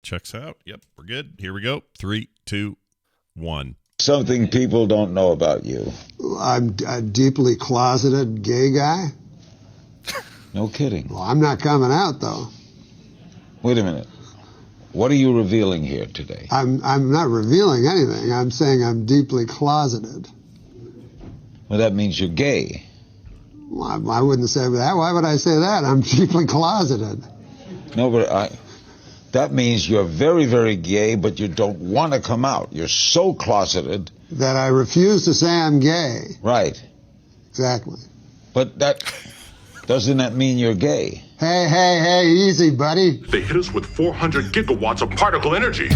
checks out. Yep, we're good. Here we go. 3, 2, 1. Something people don't know about you. I'm a deeply closeted gay guy. No kidding. Well, I'm not coming out, though. Wait a minute. What are you revealing here today? I'm not revealing anything. I'm saying I'm deeply closeted. Well, that means you're gay. Well, I wouldn't say that. Why would I say that? I'm deeply closeted. No, but that means you're very, very gay, but you don't want to come out. You're so closeted. That I refuse to say I'm gay. Right. Exactly. But doesn't that mean you're gay? Hey, easy, buddy. They hit us with 400 gigawatts of particle energy.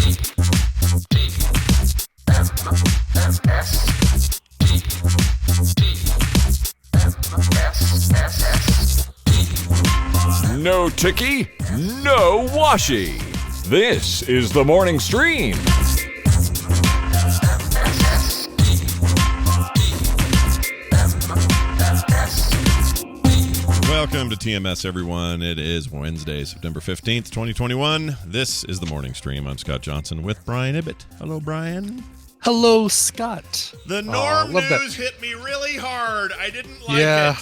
No ticky, no washi. This is the morning stream. Welcome to TMS, everyone. It is Wednesday, September 15th, 2021. This is the morning stream. I'm Scott Johnson with Brian Ibbott. Hello, Brian. Hello, Scott. The norm news hit me really hard. I didn't like it.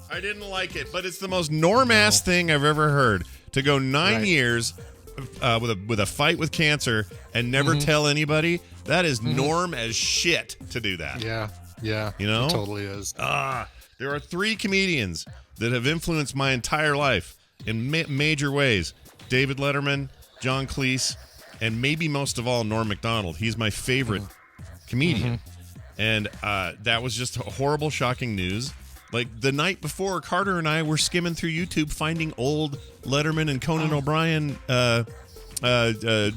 I didn't like it, but it's the most norm-ass thing I've ever heard. To go 9 years with a fight with cancer and never tell anybody, that is norm as shit to do that. Yeah. You know? It totally is. There are 3 comedians that have influenced my entire life in major ways. David Letterman, John Cleese, and maybe most of all, Norm Macdonald. He's my favorite comedian. And that was just horrible, shocking news. Like, the night before, Carter and I were skimming through YouTube finding old Letterman and Conan O'Brien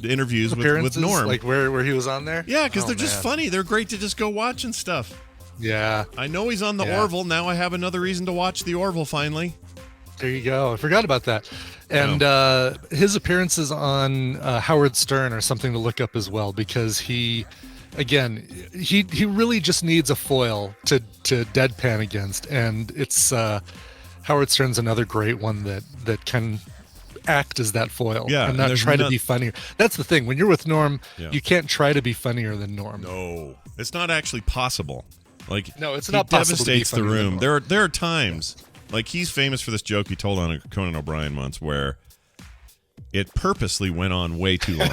interviews with Norm. Like where he was on there? Yeah, because they're just funny. They're great to just go watch and stuff. Yeah. I know he's on the Orville. Now I have another reason to watch the Orville finally. There you go. I forgot about that. And his appearances on Howard Stern are something to look up as well, because he really just needs a foil to deadpan against, and it's Howard Stern's another great one that can act as that foil and not try to be funnier. That's the thing. When you're with Norm, you can't try to be funnier than Norm. No, it's not actually possible. Like, no, it's not possible. Devastates the room. There are times, like, he's famous for this joke he told on Conan O'Brien once, where it purposely went on way too long.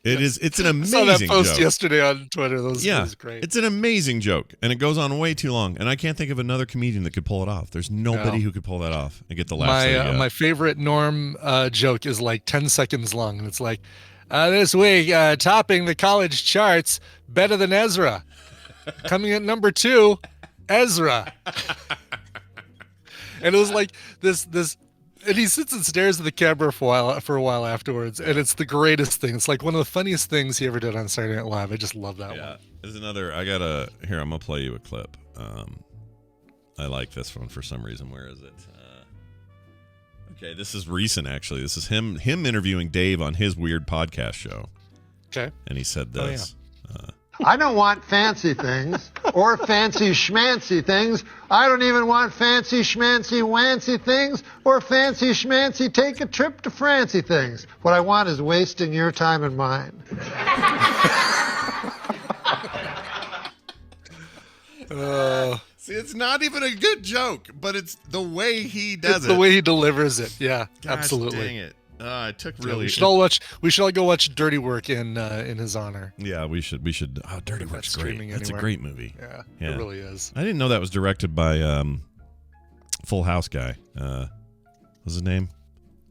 It's an amazing joke. I saw that post yesterday on Twitter. That was great. It's an amazing joke, and it goes on way too long, and I can't think of another comedian that could pull it off. There's nobody who could pull that off and get the laughs. My favorite Norm joke is like 10 seconds long, and it's like, this week, topping the college charts, better than Ezra. Coming at number 2, Ezra. And it was like this, and he sits and stares at the camera for a while afterwards, and it's the greatest thing. It's like one of the funniest things he ever did on Saturday Night Live. I just love that one. There's another. I'm gonna play you a clip. I like this one for some reason. Where is it? Okay, this is recent actually. This is him interviewing Dave on his weird podcast show. Okay, and he said this. I don't want fancy things or fancy schmancy things. I don't even want fancy schmancy wancy things or fancy schmancy take a trip to Francie things. What I want is wasting your time and mine. See, it's not even a good joke, but it's the way he does it. It's the way he delivers it. Yeah, Gosh, absolutely. Dang it. It took really. We should all go watch Dirty Work in his honor. Yeah, we should. Oh, Dirty Work's great. That's a great movie. Yeah, it really is. I didn't know that was directed by Full House guy. What's his name?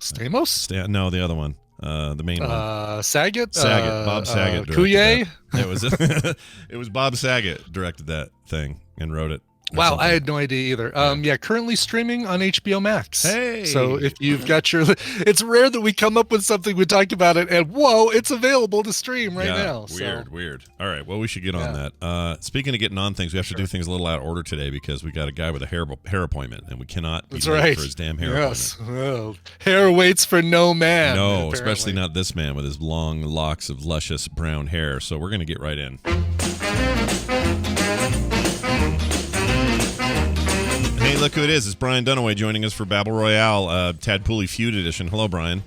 Stamos? No, the other one. The main one. Saget. Bob Saget. Coulier. It was Bob Saget directed that thing and wrote it. Wow, I had no idea either. Currently streaming on HBO Max. Hey! So if you've got it's rare that we come up with something, we talk about it, and whoa, it's available to stream right now. Weird. All right, well, we should get on that. Speaking of getting on things, we have to do things a little out of order today because we got a guy with a hair appointment, and we cannot be late for his damn hair appointment. Well, hair waits for no man. No, apparently. Especially not this man with his long locks of luscious brown hair. So we're going to get right in. Hey, look who it is. It's Brian Dunaway joining us for Battle Royale, Tad Pooley Feud Edition. Hello, Brian.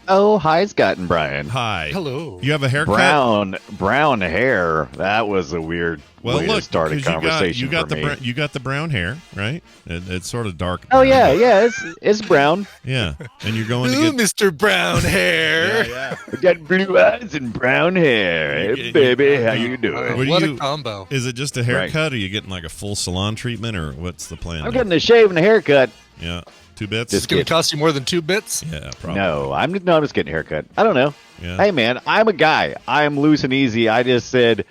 Oh, hi, Scott and Brian. Hi. Hello. You have a haircut? Brown hair. That was a weird way to start a conversation you got for me. you got the brown hair, right? It's sort of dark. Oh, yeah, it's brown. Yeah, and you're going to Ooh, get Mr. Brown Hair. Yeah. We got blue eyes and brown hair. Hey, baby, how you doing? What a combo. Is it just a haircut, or are you getting like a full salon treatment, or what's the plan? I'm getting a shave and a haircut. Yeah, 2 bits. It's going to cost you more than 2 bits? Yeah, probably. No, I'm just getting a haircut. I don't know. Yeah. Hey, man, I'm a guy. I'm loose and easy. I just said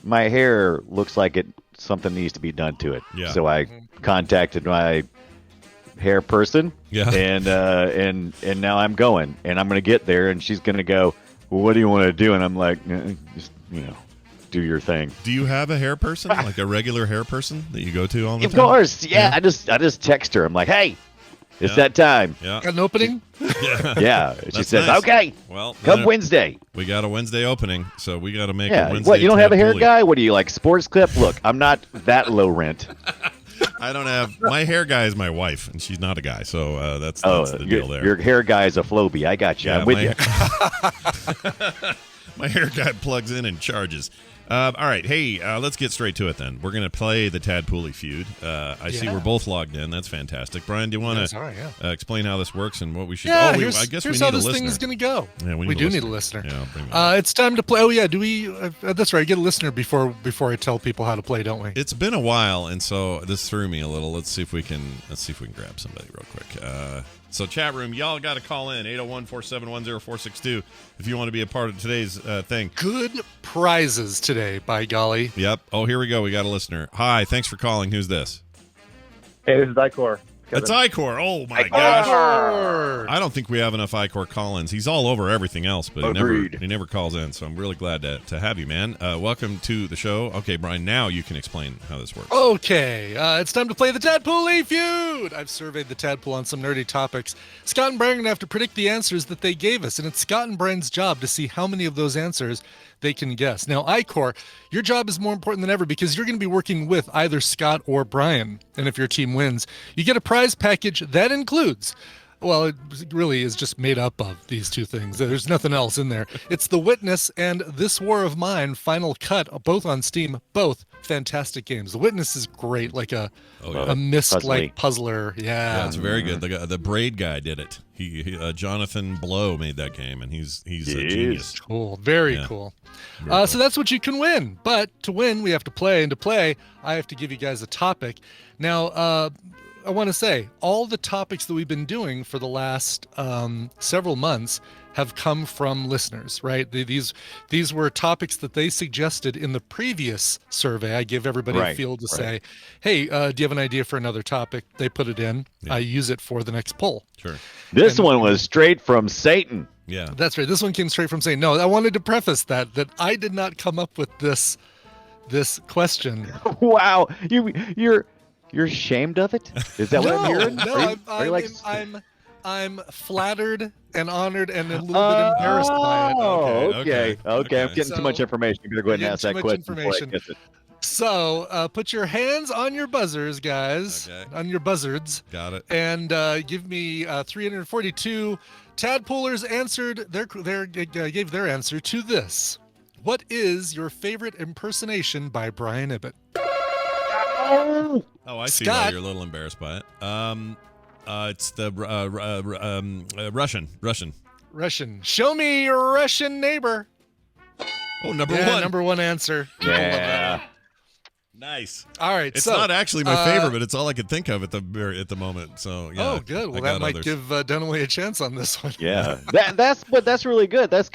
my hair looks like something needs to be done to it. Yeah. So I contacted my hair person. Yeah. And now I'm going, and I'm going to get there, and she's going to go, well, what do you want to do? And I'm like, just, do your thing. Do you have a hair person, like a regular hair person that you go to all the time? Of course, yeah. I just text her. I'm like, hey, it's that time. Yeah. Got an opening? Yeah. She says, nice. okay, well, come Wednesday. We got a Wednesday opening, so we got to make Yeah. a Wednesday. What, you don't have a hair Tadpooly. guy? What do you like, sports clip? Look, I'm not that low rent. I don't have my hair guy is my wife, and she's not a guy, so that's the deal there. Your hair guy is a Floby. I got you. Yeah, I'm with you. My hair guy plugs in and charges. All right, hey, let's get straight to it then. We're going to play the Tadpooly feud. I see we're both logged in. That's fantastic. Brian, do you want to explain how this works and what we should? Yeah, I guess we need how a this listener. thing is going to go. Yeah, we do need a listener. Yeah, bring it it's time to play. Oh yeah, do we? That's right. Get a listener before I tell people how to play, don't we? It's been a while, and so this threw me a little. Let's see if we can grab somebody real quick. So chat room, y'all got to call in 801-471-0462 if you want to be a part of today's thing. Good prizes today, by golly. Yep. Oh, here we go. We got a listener. Hi, thanks for calling. Who's this? Hey, this is Icor. It's Icor. Oh my gosh! I don't think we have enough Icor call-ins. He's all over everything else, but he never calls in. So I'm really glad to have you, man. Welcome to the show. Okay, Brian. Now you can explain how this works. Okay, it's time to play the Tadpooly feud. I've surveyed the tadpole on some nerdy topics. Scott and Brian are going to have to predict the answers that they gave us, and it's Scott and Brian's job to see how many of those answers they can guess. Now, Icor, your job is more important than ever because you're going to be working with either Scott or Brian. And if your team wins, you get a prize package that includes, well, it really is just made up of these two things. There's nothing else in there. It's The Witness and This War of Mine Final Cut, both on Steam, both fantastic games. The Witness is great, like a Myst-like puzzler. Yeah, it's very good. The Braid guy did it. He Jonathan Blow made that game, and he's a genius. Cool, very cool. So that's what you can win. But to win, we have to play, and to play, I have to give you guys a topic. Now, I want to say all the topics that we've been doing for the last several months have come from listeners, right? These were topics that they suggested in the previous survey. I give everybody a field to say, hey, do you have an idea for another topic? They put it in. Yeah. I use it for the next poll. Sure. This one was straight from Satan. Yeah. That's right. This one came straight from Satan. No, I wanted to preface that I did not come up with this question. Wow. You're ashamed of it? Is that what I'm hearing? No, I'm flattered and honored and a little bit embarrassed by it. Okay. I'm getting too much information. You better go ahead and ask that question. So put your hands on your buzzers, guys. Okay. On your buzzards. Got it. And give me 342 tadpoolers answered gave their answer to this. What is your favorite impersonation by Brian Ibbott? Oh, I see Scott. why you're a little embarrassed by it. It's the Russian. Russian. Show me your Russian neighbor. Oh, number one answer. Yeah. Nice. All right. It's not actually my favorite, but it's all I could think of at the moment. So yeah. Oh, good. Well, that might give Dunaway a chance on this one. Yeah. That's really good. This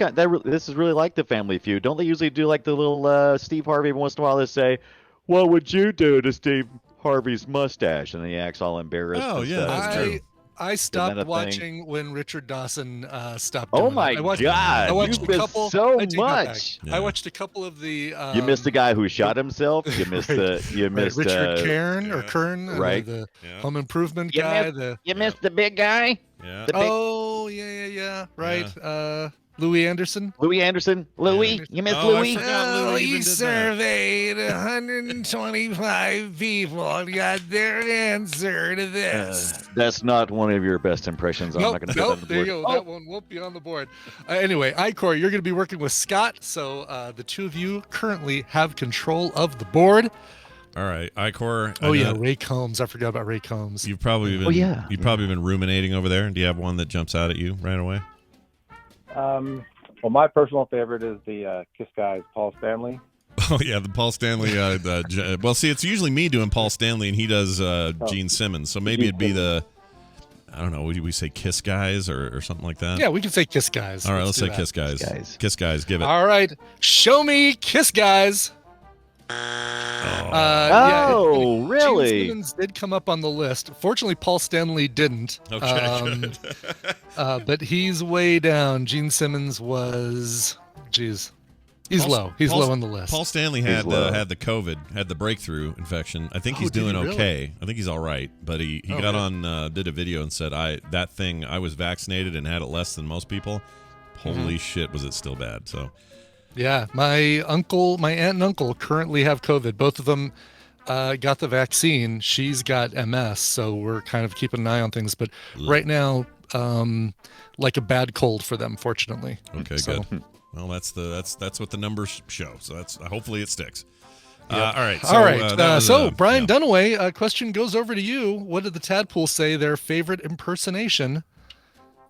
is really like the Family Feud. Don't they usually do like the little Steve Harvey every once in a while? They say, "What would you do to Steve Harvey's mustache?" And he acts all embarrassed. Oh yeah, that's true. I stopped watching when Richard Dawson stopped. Oh my God! I watched a couple. So much. Yeah. I watched a couple of the. You missed the guy who shot himself. You missed Richard Kern, right? The Home Improvement guy. You missed the big guy. Yeah. Yeah. Right. Yeah. Louis Anderson. Louis, you miss Louis? He surveyed 125 people and got their answer to this. That's not one of your best impressions. I'm not going to put that on the board. There you go. That one won't be on the board. Anyway, Icor, you're going to be working with Scott, so the two of you currently have control of the board. All right, Icor. Oh yeah, Ray Combs. I forgot about Ray Combs. You've probably been. You've probably been ruminating over there. Do you have one that jumps out at you right away? Well, my personal favorite is the Kiss Guys, Paul Stanley. Oh yeah, the Paul Stanley. Well, see, it's usually me doing Paul Stanley, and he does Gene Simmons. So maybe it'd be the. I don't know. Would we say Kiss Guys or something like that? Yeah, we can say Kiss Guys. All right, let's say Kiss Guys. Kiss Guys. Give it. All right, show me Kiss Guys. Really? Gene Simmons did come up on the list. Fortunately, Paul Stanley didn't. Okay, good. But he's way down. Gene Simmons was, he's low. He's low on the list. Paul Stanley had the COVID, had the breakthrough infection. I think he's doing okay. Really? I think he's all right. But he got on, did a video and said, I was vaccinated and had it less than most people. Holy shit, was it still bad? So. Yeah, my aunt and uncle currently have COVID. Both of them got the vaccine. She's got MS, so we're kind of keeping an eye on things. But right now, like a bad cold for them, fortunately. Okay, good. Well, that's what the numbers show. So that's hopefully it sticks. Yep. All right. So Brian Dunaway, a question goes over to you. What did the Tadpool say their favorite impersonation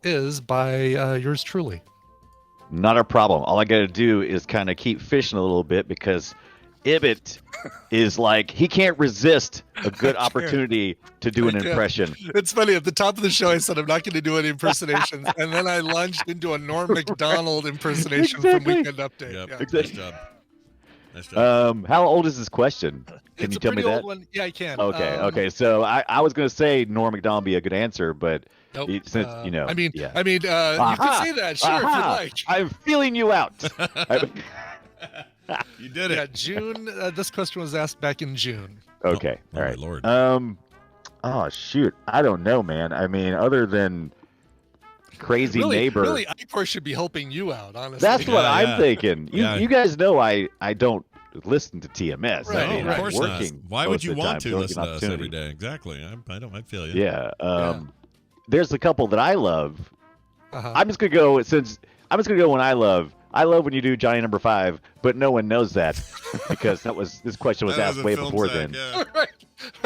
is by yours truly? Not a problem. All I got to do is kind of keep fishing a little bit because Ibbott is like, he can't resist a good opportunity to do an impression. It's funny. At the top of the show, I said I'm not going to do any impersonations. And then I lunged into a Norm Macdonald impersonation from Weekend Update. Yep. Yeah. Exactly. Nice job. How old is this question? Can you tell me that? Old one. Yeah, I can. Okay. So I was going to say Norm Macdonald be a good answer, but nope. Since you can say that, sure, if you like. I'm feeling you out. You did it. Yeah, June. This question was asked back in June. Okay. Oh, all right. Lord. Oh shoot. I don't know, man. I mean, other than crazy neighbor. Really, Icor should be helping you out, honestly. That's what I'm thinking. You guys know I don't listen to TMS. Right, I mean, of course not. Why would you want to listen to us every day? Exactly. I feel you. Yeah. There's a couple that I love. I'm just gonna go when I love. I love when you do Johnny Number 5, but no one knows that because this question was asked way before then. Yeah. Right.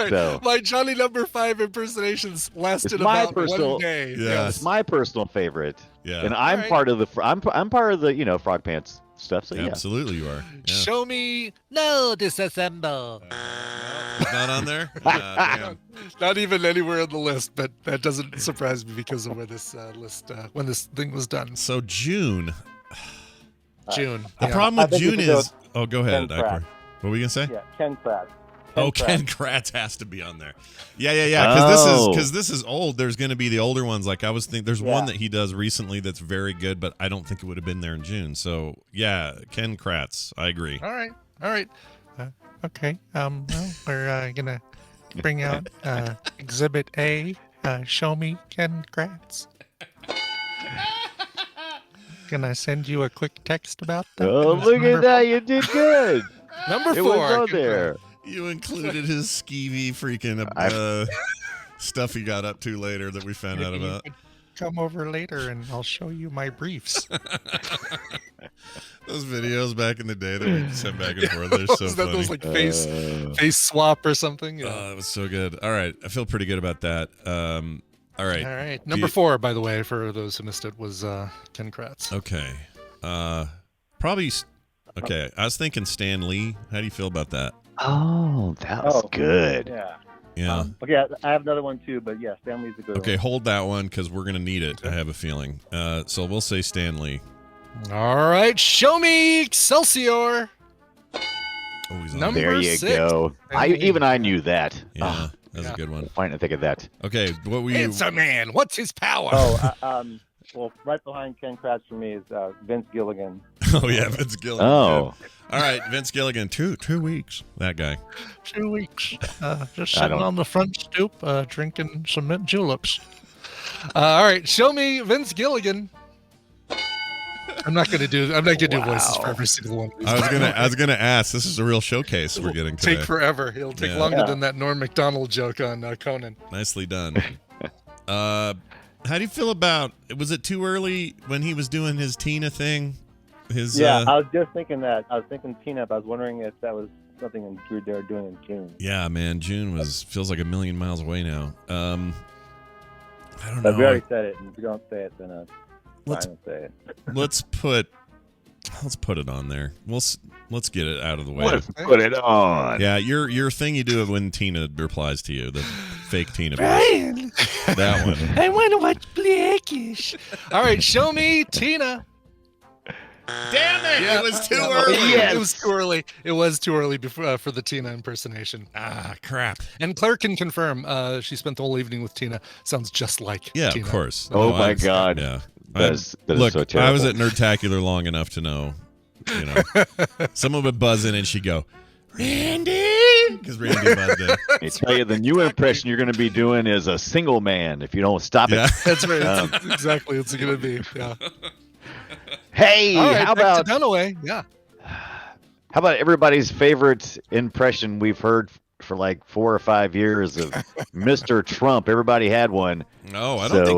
So, my Johnny Number 5 impersonations lasted about 1 day. Yeah. It's my personal favorite. Yeah. And I'm part of the I'm part of the Frog Pants stuff. So absolutely you are. Yeah. Show me no disassemble. It's not on there. Damn. Not even anywhere on the list, but that doesn't surprise me because of where this list when this thing was done. So June. The problem with June is. Oh, go ahead, Icor. What were we gonna say? Yeah, Ken Kratz. Ken Kratz has to be on there. Yeah. Because this is old. There's going to be the older ones. Like I was thinking, there's one that he does recently that's very good, but I don't think it would have been there in June. So yeah, Ken Kratz. I agree. All right. Okay. Well, we're gonna bring out Exhibit A. Show me Ken Kratz. Can I send you a quick text about that? Oh, look at that! You did good. Number 4. It was on there. You included his skeevy freaking stuff he got up to later that we found out about. Come over later and I'll show you my briefs. Those videos back in the day that we sent back and forth, they're so funny. Those like face swap or something. Yeah. That was so good. All right, I feel pretty good about that. All right. Number 4, by the way, for those who missed it, was Ken Kratz. Okay. Probably. Okay, I was thinking Stan Lee. How do you feel about that? Oh, that was good. Yeah. Okay, I have another one too, but yeah, Stan Lee's a good one. Okay, hold that one because we're gonna need it. I have a feeling. So we'll say Stan Lee. All right, show me Excelsior. Oh, he's on Number there. You 6. go. I knew that. Yeah, that's a good one. Fine to think of that. Okay, what were you? Answer man, what's his power? Well, right behind Ken Kratz for me is Vince Gilligan. Oh yeah, Vince Gilligan. Oh. Yeah. All right, Vince Gilligan. 2 weeks. That guy. 2 weeks. Just sitting on the front stoop, drinking some mint juleps. All right, show me Vince Gilligan. I'm not gonna do voices for every single one of these. I was gonna ask. This is a real showcase we're getting today. Take forever. It'll take longer than that Norm Macdonald joke on Conan. Nicely done. How do you feel about? Was it too early when he was doing his Tina thing? I was just thinking that. I was thinking Tina, but I was wondering if that was something they were doing in June. Yeah, man, June feels like a million miles away now. I don't know. But we already said it, and if you don't say it, then let's say it. let's put it on there. Let's get it out of the way. Let's put it on. Yeah, your thing you do when Tina replies to you, the fake Tina. Brian, that one. I want to watch Blackish. All right, show me Tina. Damn it! Yeah. It was too early. Yes. It was too early. It was too early for the Tina impersonation. Ah, crap. And Claire can confirm. She spent the whole evening with Tina. Sounds just like Tina. Of course. Oh my God. Yeah. That is so terrible. I was at Nerdtacular long enough to know. Someone would buzz in and she'd go, Randy, because Randy buzzed in. I tell you, the new impression you're going to be doing is a single man. If you don't stop it, that's right. That's exactly what's going to be. Yeah. Hey, right, how about Dunaway? Yeah. How about everybody's favorite impression we've heard for like 4 or 5 years of Mr. Trump? Everybody had one. No, I don't think.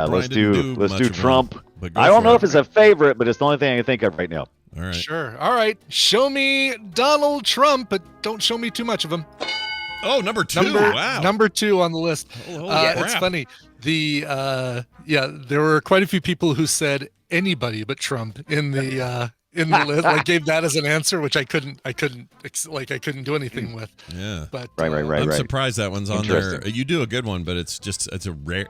Let's do Trump. I don't know if it's a favorite, but it's the only thing I can think of right now. All right. Sure. All right. Show me Donald Trump, but don't show me too much of him. Oh, number 2. Wow. Number 2 on the list. It's funny. There were quite a few people who said anybody but Trump in the list. I gave that as an answer, which I couldn't do anything with. Yeah. But right. I'm surprised that one's on there. You do a good one, but it's rare.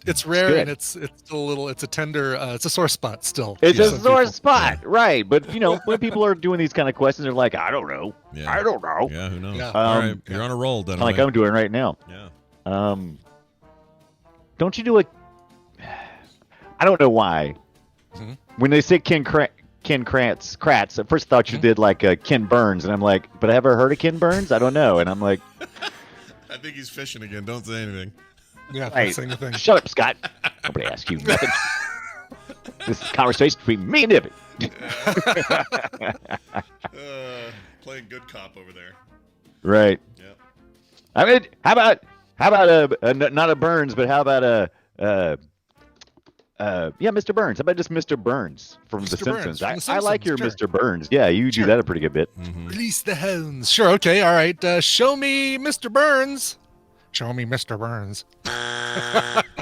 It's rare, and it's still a little. It's a tender. It's a sore spot still. It's a sore spot, right? But when people are doing these kind of questions, they're like, I don't know. Yeah. I don't know. Yeah, who knows? Yeah. All right, you're on a roll, Dunaway. Like I'm doing right now. Yeah. Don't you do it? I don't know why. Mm-hmm. When they say Ken Kratz, at first I thought you did like Ken Burns, and I'm like, but have I ever heard of Ken Burns? I don't know, and I'm like, I think he's fishing again. Don't say anything. Yeah, hey, don't say anything. Shut up, Scott. Nobody asked you nothing. This is a conversation between me and Ibbott. Playing good cop over there. Right. Yeah. I mean, how about not a Burns, but how about Mr. Burns? How about just Mr. Burns from The Simpsons? I like your sure. Mr. Burns. Yeah, you do that a pretty good bit. Mm-hmm. Release the hounds. Sure. Okay. All right. Show me Mr. Burns. Show me Mr. Burns.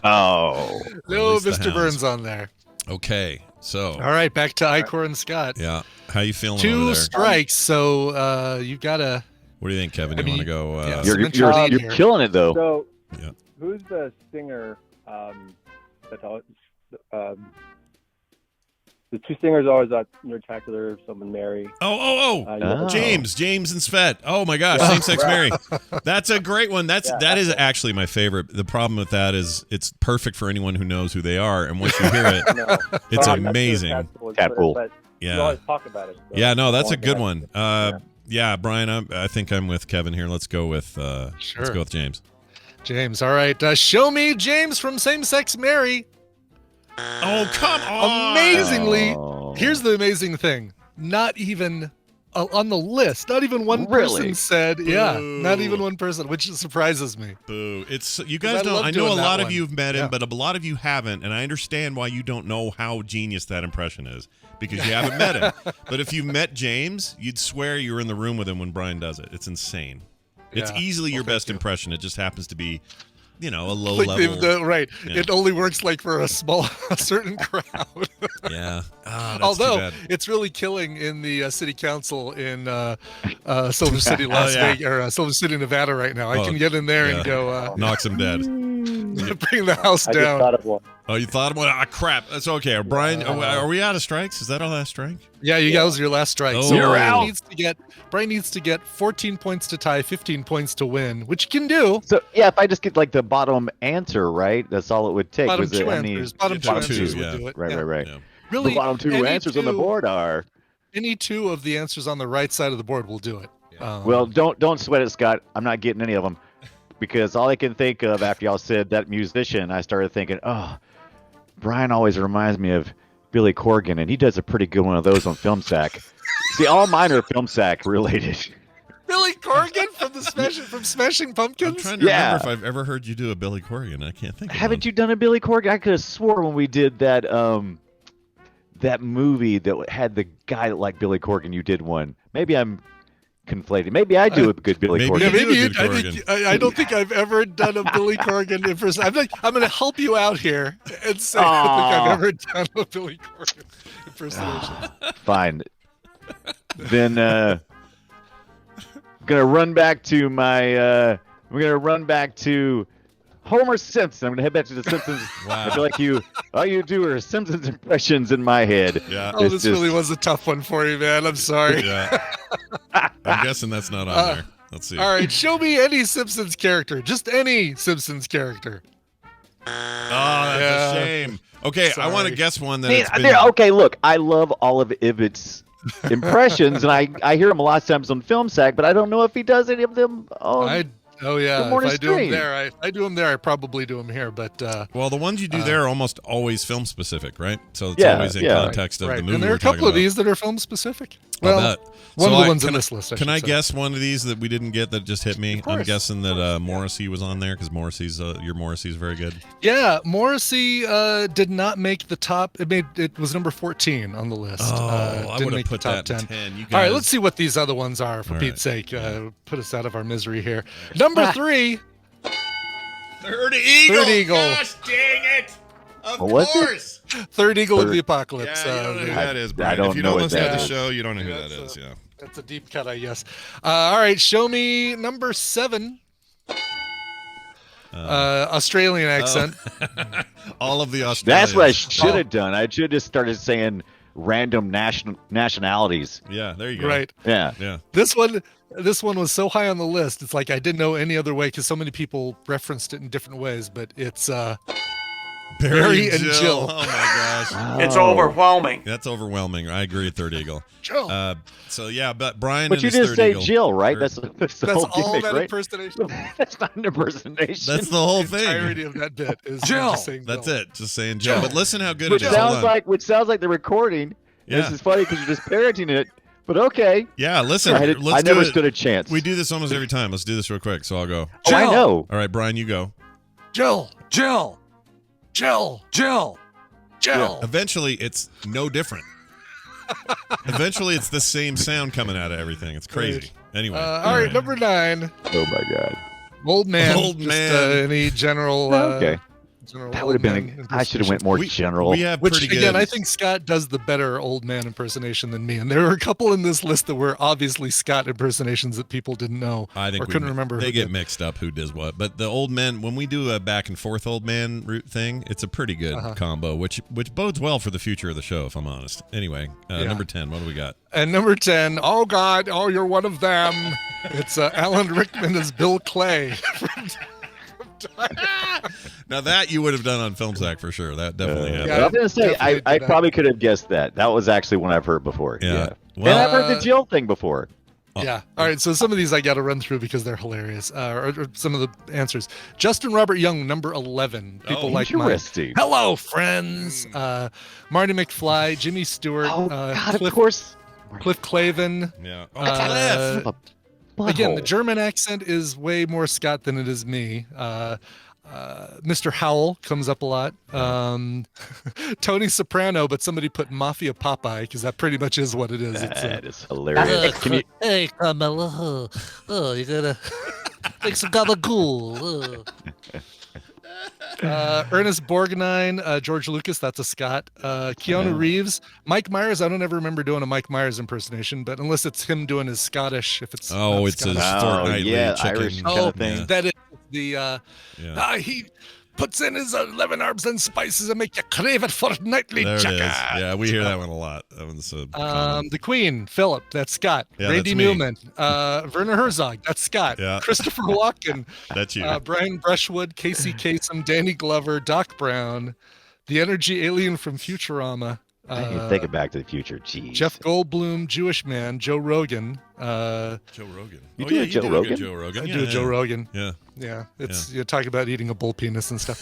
Oh. No Mr. Burns on there. Okay. So. All right. Back to Icor and Scott. Yeah. How you feeling 2 over there? strikes. So you've got to. What do you think, Kevin? You want to go? You're killing it, though. So, yeah. Who's the singer that's always... the 2 singers always at Nerdtacular, someone Mary. James and Svet. Oh my gosh, same-sex Mary. That's a great one. That is actually my favorite. The problem with that is it's perfect for anyone who knows who they are, and once you hear it, it's amazing. Tadpole. You always talk about it. So that's a good one. Brian, I think I'm with Kevin here. Let's go with let's go with James. James, all right. Show me James from Same Sex Mary. Oh, come on. Amazingly, here's the amazing thing. Not even on the list, not even one person said, not even one person, which surprises me. Boo. It's you guys know. I know a lot of you have met him, but a lot of you haven't, and I understand why you don't know how genius that impression is because you haven't met him. But if you met James, you'd swear you were in the room with him when Brian does it. It's insane. It's easily your best impression. It just happens to be, a low level. Right. Yeah. It only works for a certain crowd. Yeah. Oh, although it's really killing in the city council in Silver City, Vegas, or Silver City, Nevada right now. I can get in there and go. Knocks him dead. Bring the house down. I just thought of one. Oh, you thought of one? Ah, crap. That's okay. Brian, are we out of strikes? Is that our last strike? Yeah, you guys are your last strike. Oh. So You're out. Brian needs to get 14 points to tie, 15 points to win, which you can do. So, if I just get the bottom answer, right? That's all it would take. Bottom two answers would do it. Right. Yeah. Really, the bottom 2 answers on the board are... Any 2 of the answers on the right side of the board will do it. Yeah. Well, don't sweat it, Scott. I'm not getting any of them. Because all I can think of after y'all said that musician, I started thinking, Brian always reminds me of Billy Corgan, and he does a pretty good one of those on Film Sack. See, all mine are Film Sack related. Billy Corgan from Smashing Pumpkins? I'm trying to remember if I've ever heard you do a Billy Corgan. I can't think of Haven't you done a Billy Corgan? I could have swore when we did that that movie that had the guy that liked Billy Corgan, you did one. Maybe I'm conflating. Maybe I do a good Billy Corgan. Yeah, maybe I don't think I've ever done a Billy Corgan impersonation. I'm going to help you out here and say I don't think I've ever done a Billy Corgan impersonation. Fine. Then I'm gonna run back to my. We're gonna run back to Homer Simpson. I'm gonna head back to the Simpsons. Wow. I feel like all you do are Simpsons impressions in my head. Yeah. Oh, this really was a tough one for you, man. I'm sorry. Yeah. I'm guessing that's not on there. Let's see. All right, show me any Simpsons character. Just any Simpsons character. Oh, that's a shame. Okay, I want to guess one that it's been... Okay, look, I love all of Ibbott's impressions, and I hear him a lot of times on Film Sack, but I don't know if he does any of them on if I do them there, I do them there. I probably do them here, but well, the ones you do there are almost always film specific, right? So it's always in context of the movie. And there are a couple of these that are film specific. Well, one of the ones in this list. Can I guess one of these that we didn't get that just hit me? I'm guessing that Morrissey was on there because your Morrissey's very good. Yeah, Morrissey did not make the top. It was number 14 on the list. I would have put that 10. You guys... All right, let's see what these other ones are. For Pete's sake, put us out of our misery here. Number 3. Third Eagle. Third Eagle. Gosh dang it! Of course. Third Eagle of the Apocalypse. Yeah, you don't know who that is, Brian. If you don't listen to the show, you don't know who that is. Yeah. That's a deep cut, I guess. All right, show me number 7. Australian accent. All of the Australians. That's what I should have done. I should have just started saying random nationalities. Yeah, there you go. Right. Yeah. This one was so high on the list. It's like I didn't know any other way because so many people referenced it in different ways. But it's Barry and Jill. Oh my gosh, it's overwhelming. That's overwhelming. I agree with Third Eagle. Jill. So yeah, but Brian. But you just Third say Eagle. Jill, right? That's the whole all gimmick, that right? impersonation. That's not an impersonation. That's the whole The thing. entirety of that bit is Jill. just saying That's Jill. it. Just saying Jill. But listen how good Which it is. sounds like the recording. Yeah. This is funny because you're just parroting it. But okay. Yeah, listen. I never stood a chance. We do this almost every time. Let's do this real quick. So I'll go. Oh, I know. All right, Brian, you go. Jill. Jill. Jill. Jill. Jill. Eventually, it's no different. Eventually, it's the same sound coming out of everything. It's crazy. Anyway. All right, number 9. Oh my God. Old man. Old just, man. Any general. Okay. General That would have been. I should have went more general. We have Which pretty good. again, I think Scott does the better old man impersonation than me, and there were a couple in this list that were obviously Scott impersonations that people didn't know I think or couldn't remember. They who get did. mixed up who does what. But the old men, when we do a back and forth old man route thing, it's a pretty good combo, which bodes well for the future of the show, if I'm honest. Anyway, number 10, what do we got? And number 10, oh God, oh you're one of them. It's Alan Rickman as Bill Clay. Now that you would have done on Film Sack for sure. That definitely happened. I was gonna say I probably could have guessed that. That was actually one I've heard before. Yeah. And I've heard the Jill thing before. Yeah. All right. So some of these I got to run through because they're hilarious. Or some of the answers. Justin Robert Young, number 11. People like mine. Interesting. Hello, friends. Marty McFly, Jimmy Stewart. Oh God, Cliff, of course. Cliff Clavin. Yeah. Cliff. Again, the German accent is way more Scott than it is me. Mr. Howell comes up a lot. Tony Soprano, but somebody put Mafia Popeye because that pretty much is what it is. That is hilarious. Hey, Carmelo. Oh, you gotta make some gabagool. Ernest Borgnine, George Lucas, that's a Scott. Keanu Reeves, Mike Myers. I don't ever remember doing a Mike Myers impersonation, but unless it's him doing his Scottish, if it's it's Scottish. a fortnightly chicken. Irish kind of thing. That is the he puts in his 11 herbs and spices and make you crave it fortnightly. There it is. Chaka. Yeah, we hear that one a lot. That one's the Queen, Philip, that's Scott. Yeah, Randy that's me. Newman, Werner Herzog, that's Scott. Yeah. Christopher Walken, That's you. Brian Brushwood, Casey Kasem, Danny Glover, Doc Brown, the energy alien from Futurama. I didn't even think of Back to the Future. Jeez. Jeff Goldblum, Jewish man, Joe Rogan. Joe Rogan. You do a Joe Rogan? Joe Rogan. I do a Joe Rogan. Yeah. Yeah, it's you talk about eating a bull penis and stuff.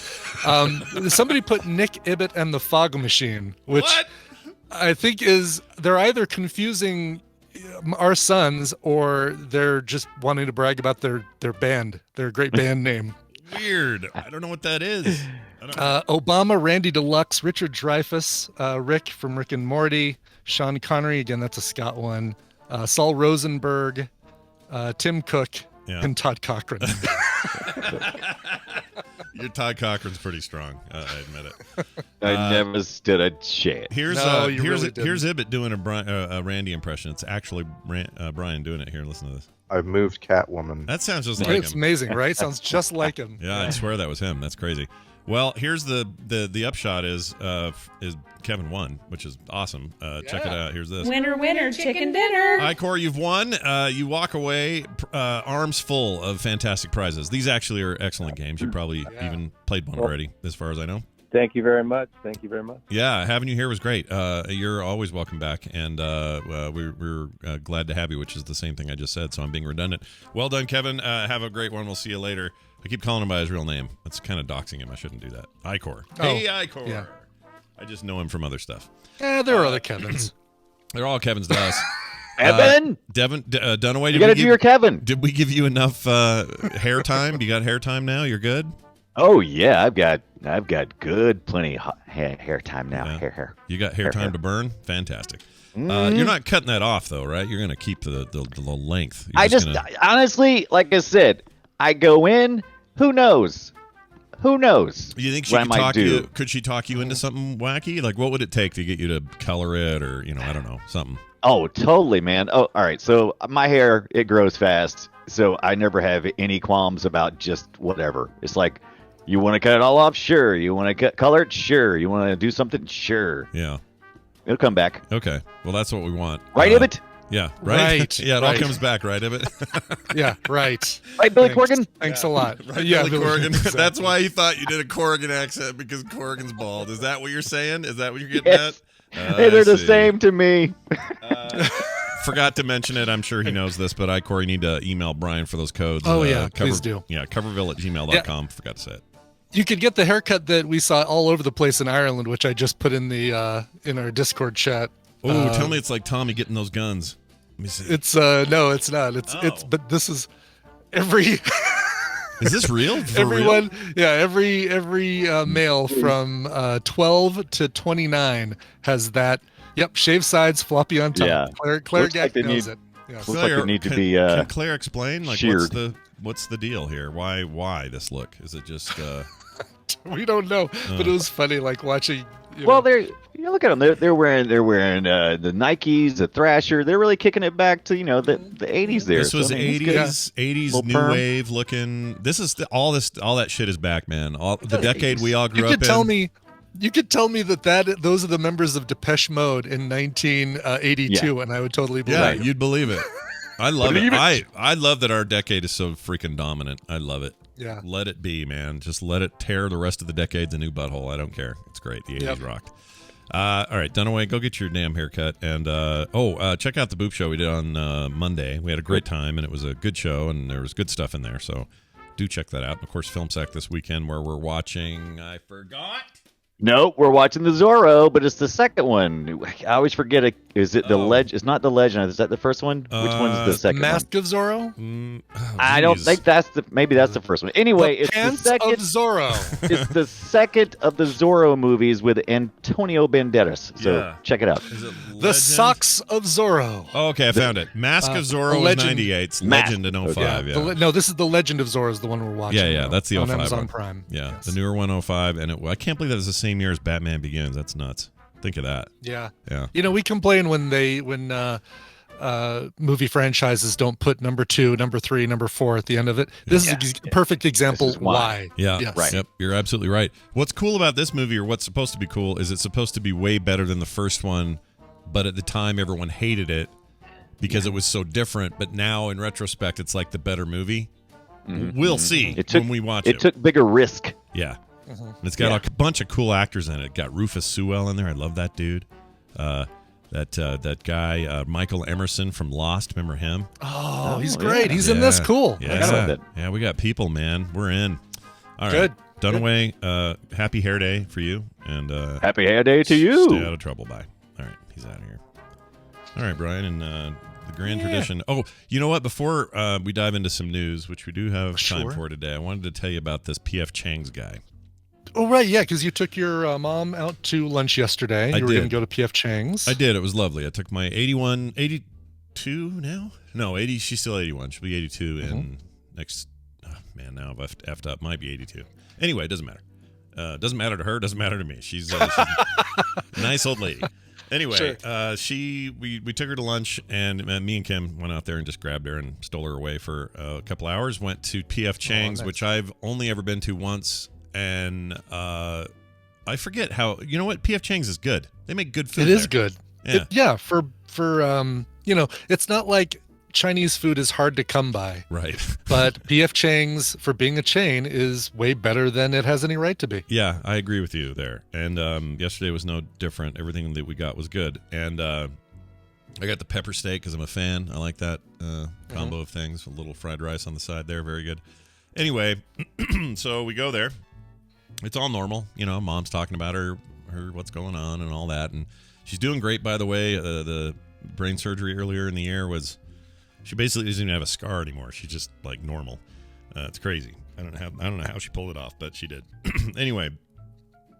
Somebody put Nick Ibbott and the Fog Machine, which What? I think is they're either confusing our sons or they're just wanting to brag about their band, their great band name. Weird. I don't know what that is. Obama, Randy Deluxe, Richard Dreyfuss, Rick from Rick and Morty, Sean Connery, again, that's a Scott one, Saul Rosenberg, Tim Cook, and Todd Cochran. Your Todd Cochran's pretty strong. I admit it. I never stood a chance. Here's Ibbott doing a Randy impression. It's actually Brian doing it here. Listen to this. I've moved Catwoman. That sounds just like him. It's amazing, right? Sounds just like him. Yeah, I swear that was him. That's crazy. Well, here's the upshot is Kevin won, which is awesome. Check it out. Here's this. Winner, winner, chicken dinner. Icor, you've won. You walk away arms full of fantastic prizes. These actually are excellent games. You probably even played one already, as far as I know. Thank you very much. Thank you very much. Yeah, having you here was great. You're always welcome back, and we're glad to have you, which is the same thing I just said, so I'm being redundant. Well done, Kevin. Have a great one. We'll see you later. I keep calling him by his real name. That's kind of doxing him. I shouldn't do that. Icor. Hey, Icor. Yeah. I just know him from other stuff. Yeah, there are other Kevins. They're all Kevins to us. Evan? Devin, Dunaway. You got to do your Kevin. Did we give you enough hair time? You got hair time now? You're good? Oh yeah, I've got good plenty of hair time now. Yeah. Hair. You got hair time to burn? Fantastic. You're not cutting that off though, right? You're gonna keep the length. Honestly, like I said, I go in. Who knows? You think she could she talk you into something wacky? Like, what would it take to get you to color it, or I don't know, something? Oh, totally, man. Oh, all right. So my hair, it grows fast, so I never have any qualms about just whatever. It's like, you want to cut it all off? Sure. You want to color it? Sure. You want to do something? Sure. Yeah. It'll come back. Okay. Well, that's what we want. Right, Ibbott? Yeah. Right. Yeah. It all comes back, right, Ibbott? Yeah. Right. Right, Billy Corgan? Thanks a lot. Right, yeah, Billy Corgan. Exactly. That's why you thought you did a Corgan accent, because Corgan's bald. Is that what you're saying? Is that what you're getting at? Hey, they're the same to me. Forgot to mention it. I'm sure he knows this, but Corey, need to email Brian for those codes. Oh, yeah. Please do. Yeah. Coverville@gmail.com. Yeah. Forgot to say it. You could get the haircut that we saw all over the place in Ireland, which I just put in the in our Discord chat. Oh, tell me it's like Tommy getting those guns. Let me see. It's no, it's not. It's but this is every. Is this real? Everyone, yeah, every male from 12 to 29 has that. Yep, shaved sides, floppy on top. Yeah. Claire Gack knows it. Looks like they need to be can Claire explain? Like, sheared. what's the deal here? Why this look? Is it just? We don't know, but it was funny, like watching. Well, look at them. They're wearing the Nikes, the Thrasher. They're really kicking it back to the 80s. There. This was 80s new wave looking. This is all that shit is back, man. The decade we all grew up in. You could tell me that those are the members of Depeche Mode in 1982, and I would totally believe it. Yeah, you'd believe it. I love it. I love that our decade is so freaking dominant. I love it. Yeah. Let it be, man. Just let it tear the rest of the decades a new butthole. I don't care. It's great. The 80s rocked. All right, Dunaway, go get your damn haircut. And, check out the Boop Show we did on Monday. We had a great time, and it was a good show, and there was good stuff in there. So do check that out. And, of course, Film Sack this weekend, where we're watching, I forgot. Nope, we're watching the Zorro, but it's the second one. I always forget it. Is it the Legend? It's not the Legend. Is that the first one? Which one's the second Mask of Zorro? I don't think that's maybe that's the first one. Anyway, it's Pants the second of Zorro. It's the second of the Zorro movies with Antonio Banderas. So check it out. Is it The Socks of Zorro. Oh, okay, I found it. Mask of Zorro was 98. Legend in 05. Yeah. No, this is the Legend of Zorro is the one we're watching. Yeah, that's the 05 on Amazon one. Prime. Yeah, yes. the newer 105, and I can't believe that was the same year as Batman Begins. That's nuts. Think of that. Yeah. Yeah. We complain when movie franchises don't put number 2, number 3, number 4 at the end of it. This is a perfect example why. Yeah. Yes. Right. Yep. You're absolutely right. What's cool about this movie, or what's supposed to be cool, is it's supposed to be way better than the first one, but at the time everyone hated it because it was so different. But now in retrospect, it's like the better movie. Mm-hmm. We'll see when we watch it. It took bigger risk. Yeah. Mm-hmm. And it's got a bunch of cool actors in it. It got Rufus Sewell in there. I love that dude. That guy, Michael Emerson from Lost. Remember him? Oh, he's great. He's in this. Cool. Yeah, we got people, man. We're in. All right. Good. Dunaway, happy hair day for you. And happy hair day to you. Stay out of trouble. Bye. All right, he's out of here. All right, Brian, and the grand tradition. Oh, you know what? Before we dive into some news, which we do have time for today, I wanted to tell you about this P.F. Chang's guy. Oh, right, yeah, because you took your mom out to lunch yesterday. You were going to go to P.F. Chang's. I did. It was lovely. I took my 82 now? No, 80. She's still 81. She'll be 82 in next... Oh, man, now I've effed up. Might be 82. Anyway, it doesn't matter. Doesn't matter to her. Doesn't matter to me. She's a nice old lady. Anyway, we took her to lunch, and me and Kim went out there and just grabbed her and stole her away for a couple hours. Went to P.F. Chang's, which I've only ever been to once, and I forget how. You know what? P.F. Chang's is good. They make good food. It is good. Yeah, for it's not like Chinese food is hard to come by. Right. But P.F. Chang's, for being a chain, is way better than it has any right to be. Yeah, I agree with you there. And yesterday was no different. Everything that we got was good. And I got the pepper steak because I'm a fan. I like that combo of things. A little fried rice on the side there. Very good. Anyway, so we go there. It's all normal. You know, mom's talking about her what's going on and all that. And she's doing great, by the way. The brain surgery earlier in the year was... She basically doesn't even have a scar anymore. She's just like normal. It's crazy. I don't know how she pulled it off, but she did. Anyway,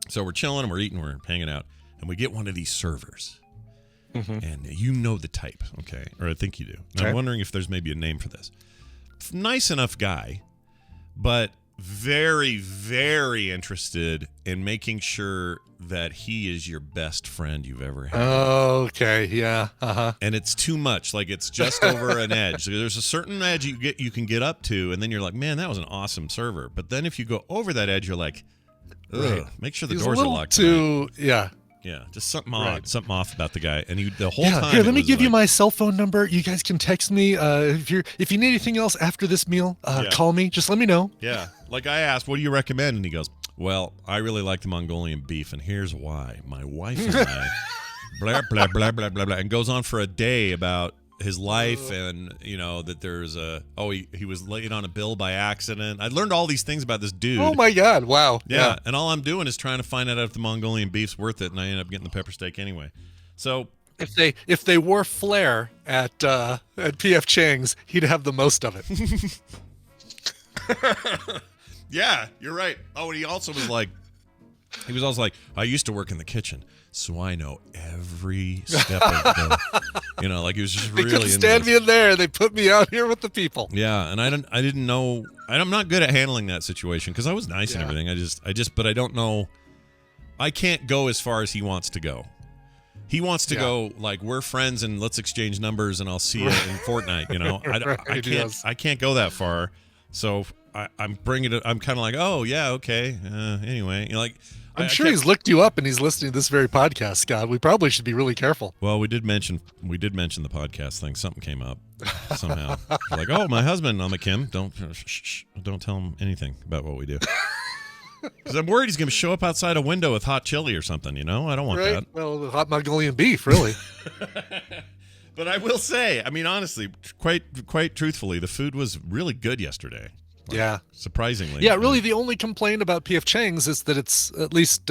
so we're chilling and we're eating, we're hanging out, and we get one of these servers. And you know the type, okay? Or I think you do. Okay. I'm wondering if there's maybe a name for this. Nice enough guy, but very, very interested in making sure that he is your best friend you've ever had. Okay, yeah, And it's too much. Like, it's just over an edge. There's a certain edge you can get up to, and then you're like, man, that was an awesome server. But then if you go over that edge, you're like, ugh, make sure the doors are locked. Yeah, just something odd, something off about the guy. And the whole time. Here, let me give you my cell phone number. You guys can text me if you need anything else after this meal. Call me. Just let me know. Yeah, like I asked, what do you recommend? And he goes, well, I really like the Mongolian beef, and here's why. My wife and I, blah blah blah blah blah blah, and goes on for a day about his life, and that there's he was late on a bill by accident. I learned all these things about this dude. Oh my god, wow. Yeah, and all I'm doing is trying to find out if the Mongolian beef's worth it, and I end up getting the pepper steak anyway. So if they wore flair at P.F. Chang's, he'd have the most of it. Yeah, you're right. Oh, and he also was like, I used to work in the kitchen, so I know every step of the, like he was just really. They couldn't stand me in there. They put me out here with the people. Yeah, and I didn't know. I'm not good at handling that situation because I was nice and everything. But I don't know. I can't go as far as he wants to go. He wants to go like, we're friends and let's exchange numbers and I'll see you in Fortnite. I can't go that far. So I'm bringing it. I'm kind of like, oh yeah, okay. Anyway, I'm sure he's looked you up and he's listening to this very podcast, Scott. We probably should be really careful. Well, we did mention the podcast thing. Something came up somehow. Like, oh, my husband. I'm like, Kim, don't tell him anything about what we do. Because I'm worried he's going to show up outside a window with hot chili or something. I don't want that. Well, the hot Mongolian beef, really. But I will say, I mean, honestly, quite truthfully, the food was really good yesterday. Surprisingly. Yeah, really the only complaint about P.F. Chang's is that it's, at least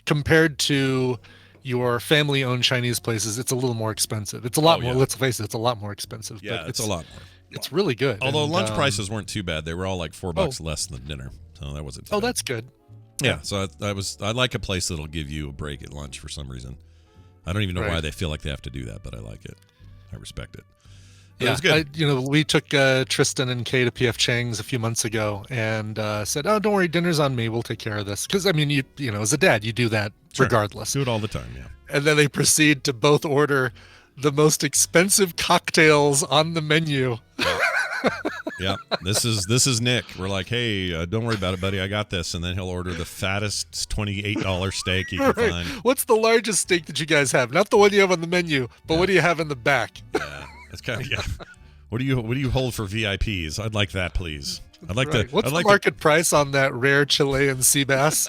compared to your family-owned Chinese places, it's a little more expensive. It's a lot more, let's face it, it's a lot more expensive. Yeah, but it's a lot more. It's really good. Although lunch prices weren't too bad. They were all like $4 less than dinner. So that wasn't too bad. That's good. Yeah, so I like a place that'll give you a break at lunch for some reason. I don't even know why they feel like they have to do that, but I like it. I respect it. But it was good. We took Tristan and Kay to P.F. Chang's a few months ago and said, "Oh, don't worry, dinner's on me. We'll take care of this." Because I mean, you as a dad, you do that regardless. Do it all the time, yeah. And then they proceed to both order the most expensive cocktails on the menu. Yeah, this is Nick. We're like, hey, don't worry about it, buddy. I got this. And then he'll order the fattest $28 steak he can find. What's the largest steak that you guys have? Not the one you have on the menu, but what do you have in the back? Yeah, that's kind of What do you hold for VIPs? I'd like that, please. I'd like to. What's the market price on that rare Chilean sea bass?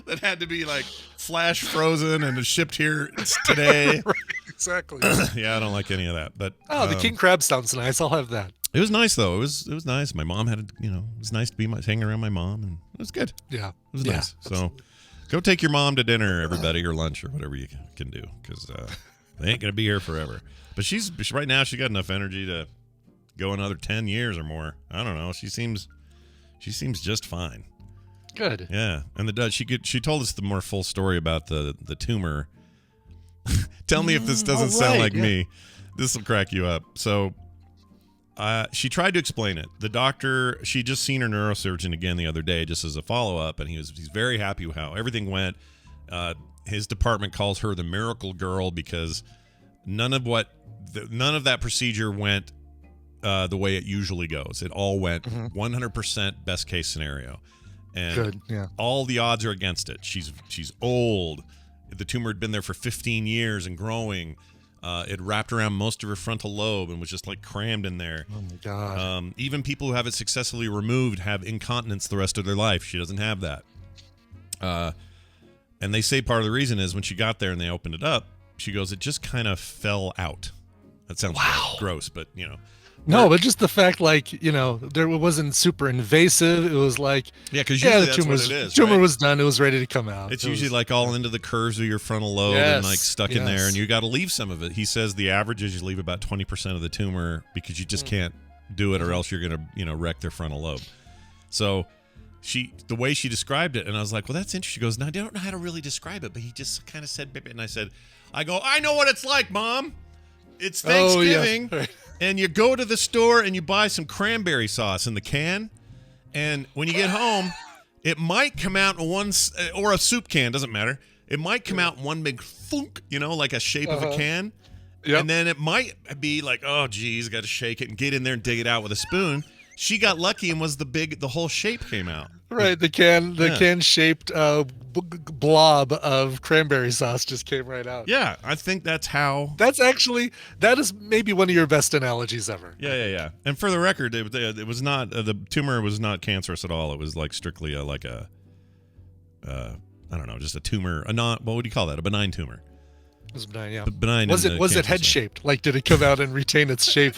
That had to be like flash frozen and shipped here today. Right, exactly. Yeah, I don't like any of that. But the king crab sounds nice. I'll have that. It was nice though. It was nice. My mom had it was nice to be hanging around my mom, and it was good. Yeah, it was nice. So Go take your mom to dinner, everybody, or lunch, or whatever you can do, because they ain't gonna be here forever. But right now she's got enough energy to go another 10 years or more. I don't know. She seems just fine. Good. Yeah, and she told us the more full story about the tumor. Tell me if this doesn't sound like me. This will crack you up. So, she tried to explain it. The doctor, she just seen her neurosurgeon again the other day, just as a follow up, and he's very happy with how everything went. His department calls her the miracle girl because none of that procedure went the way it usually goes. It all went 100% best case scenario. And good, yeah. All the odds are against it. She's old. The tumor had been there for 15 years and growing. It wrapped around most of her frontal lobe and was just like crammed in there. Oh my God. Even people who have it successfully removed have incontinence the rest of their life. She doesn't have that. And they say part of the reason is when she got there and they opened it up, she goes, it just kind of fell out. That sounds gross, but No, but just the fact, there wasn't super invasive. It was like, because the tumor was done. It was ready to come out. It's usually like all into the curves of your frontal lobe and like stuck in there, and you got to leave some of it. He says the average is you leave about 20% of the tumor because you just can't do it, or else you're gonna wreck their frontal lobe. So the way she described it, and I was like, well, that's interesting. She goes, no, I don't know how to really describe it, but he just kind of said, and I go, I know what it's like, Mom. It's Thanksgiving. Oh, yeah. And you go to the store and you buy some cranberry sauce in the can, and when you get home, it might come out in one, or a soup can, doesn't matter. It might come out in one big thunk, like a shape of a can. Yep. And then it might be like, oh, geez, got to shake it and get in there and dig it out with a spoon. She got lucky and the whole shape came out. Right, the can-shaped blob of cranberry sauce just came right out. Yeah, I think that's how. That is maybe one of your best analogies ever. Yeah. And for the record, it was not the tumor was not cancerous at all. It was like strictly I don't know, just a tumor, what would you call that? A benign tumor. It was benign, yeah. Benign. Was it head shaped? Like, did it come out and retain its shape?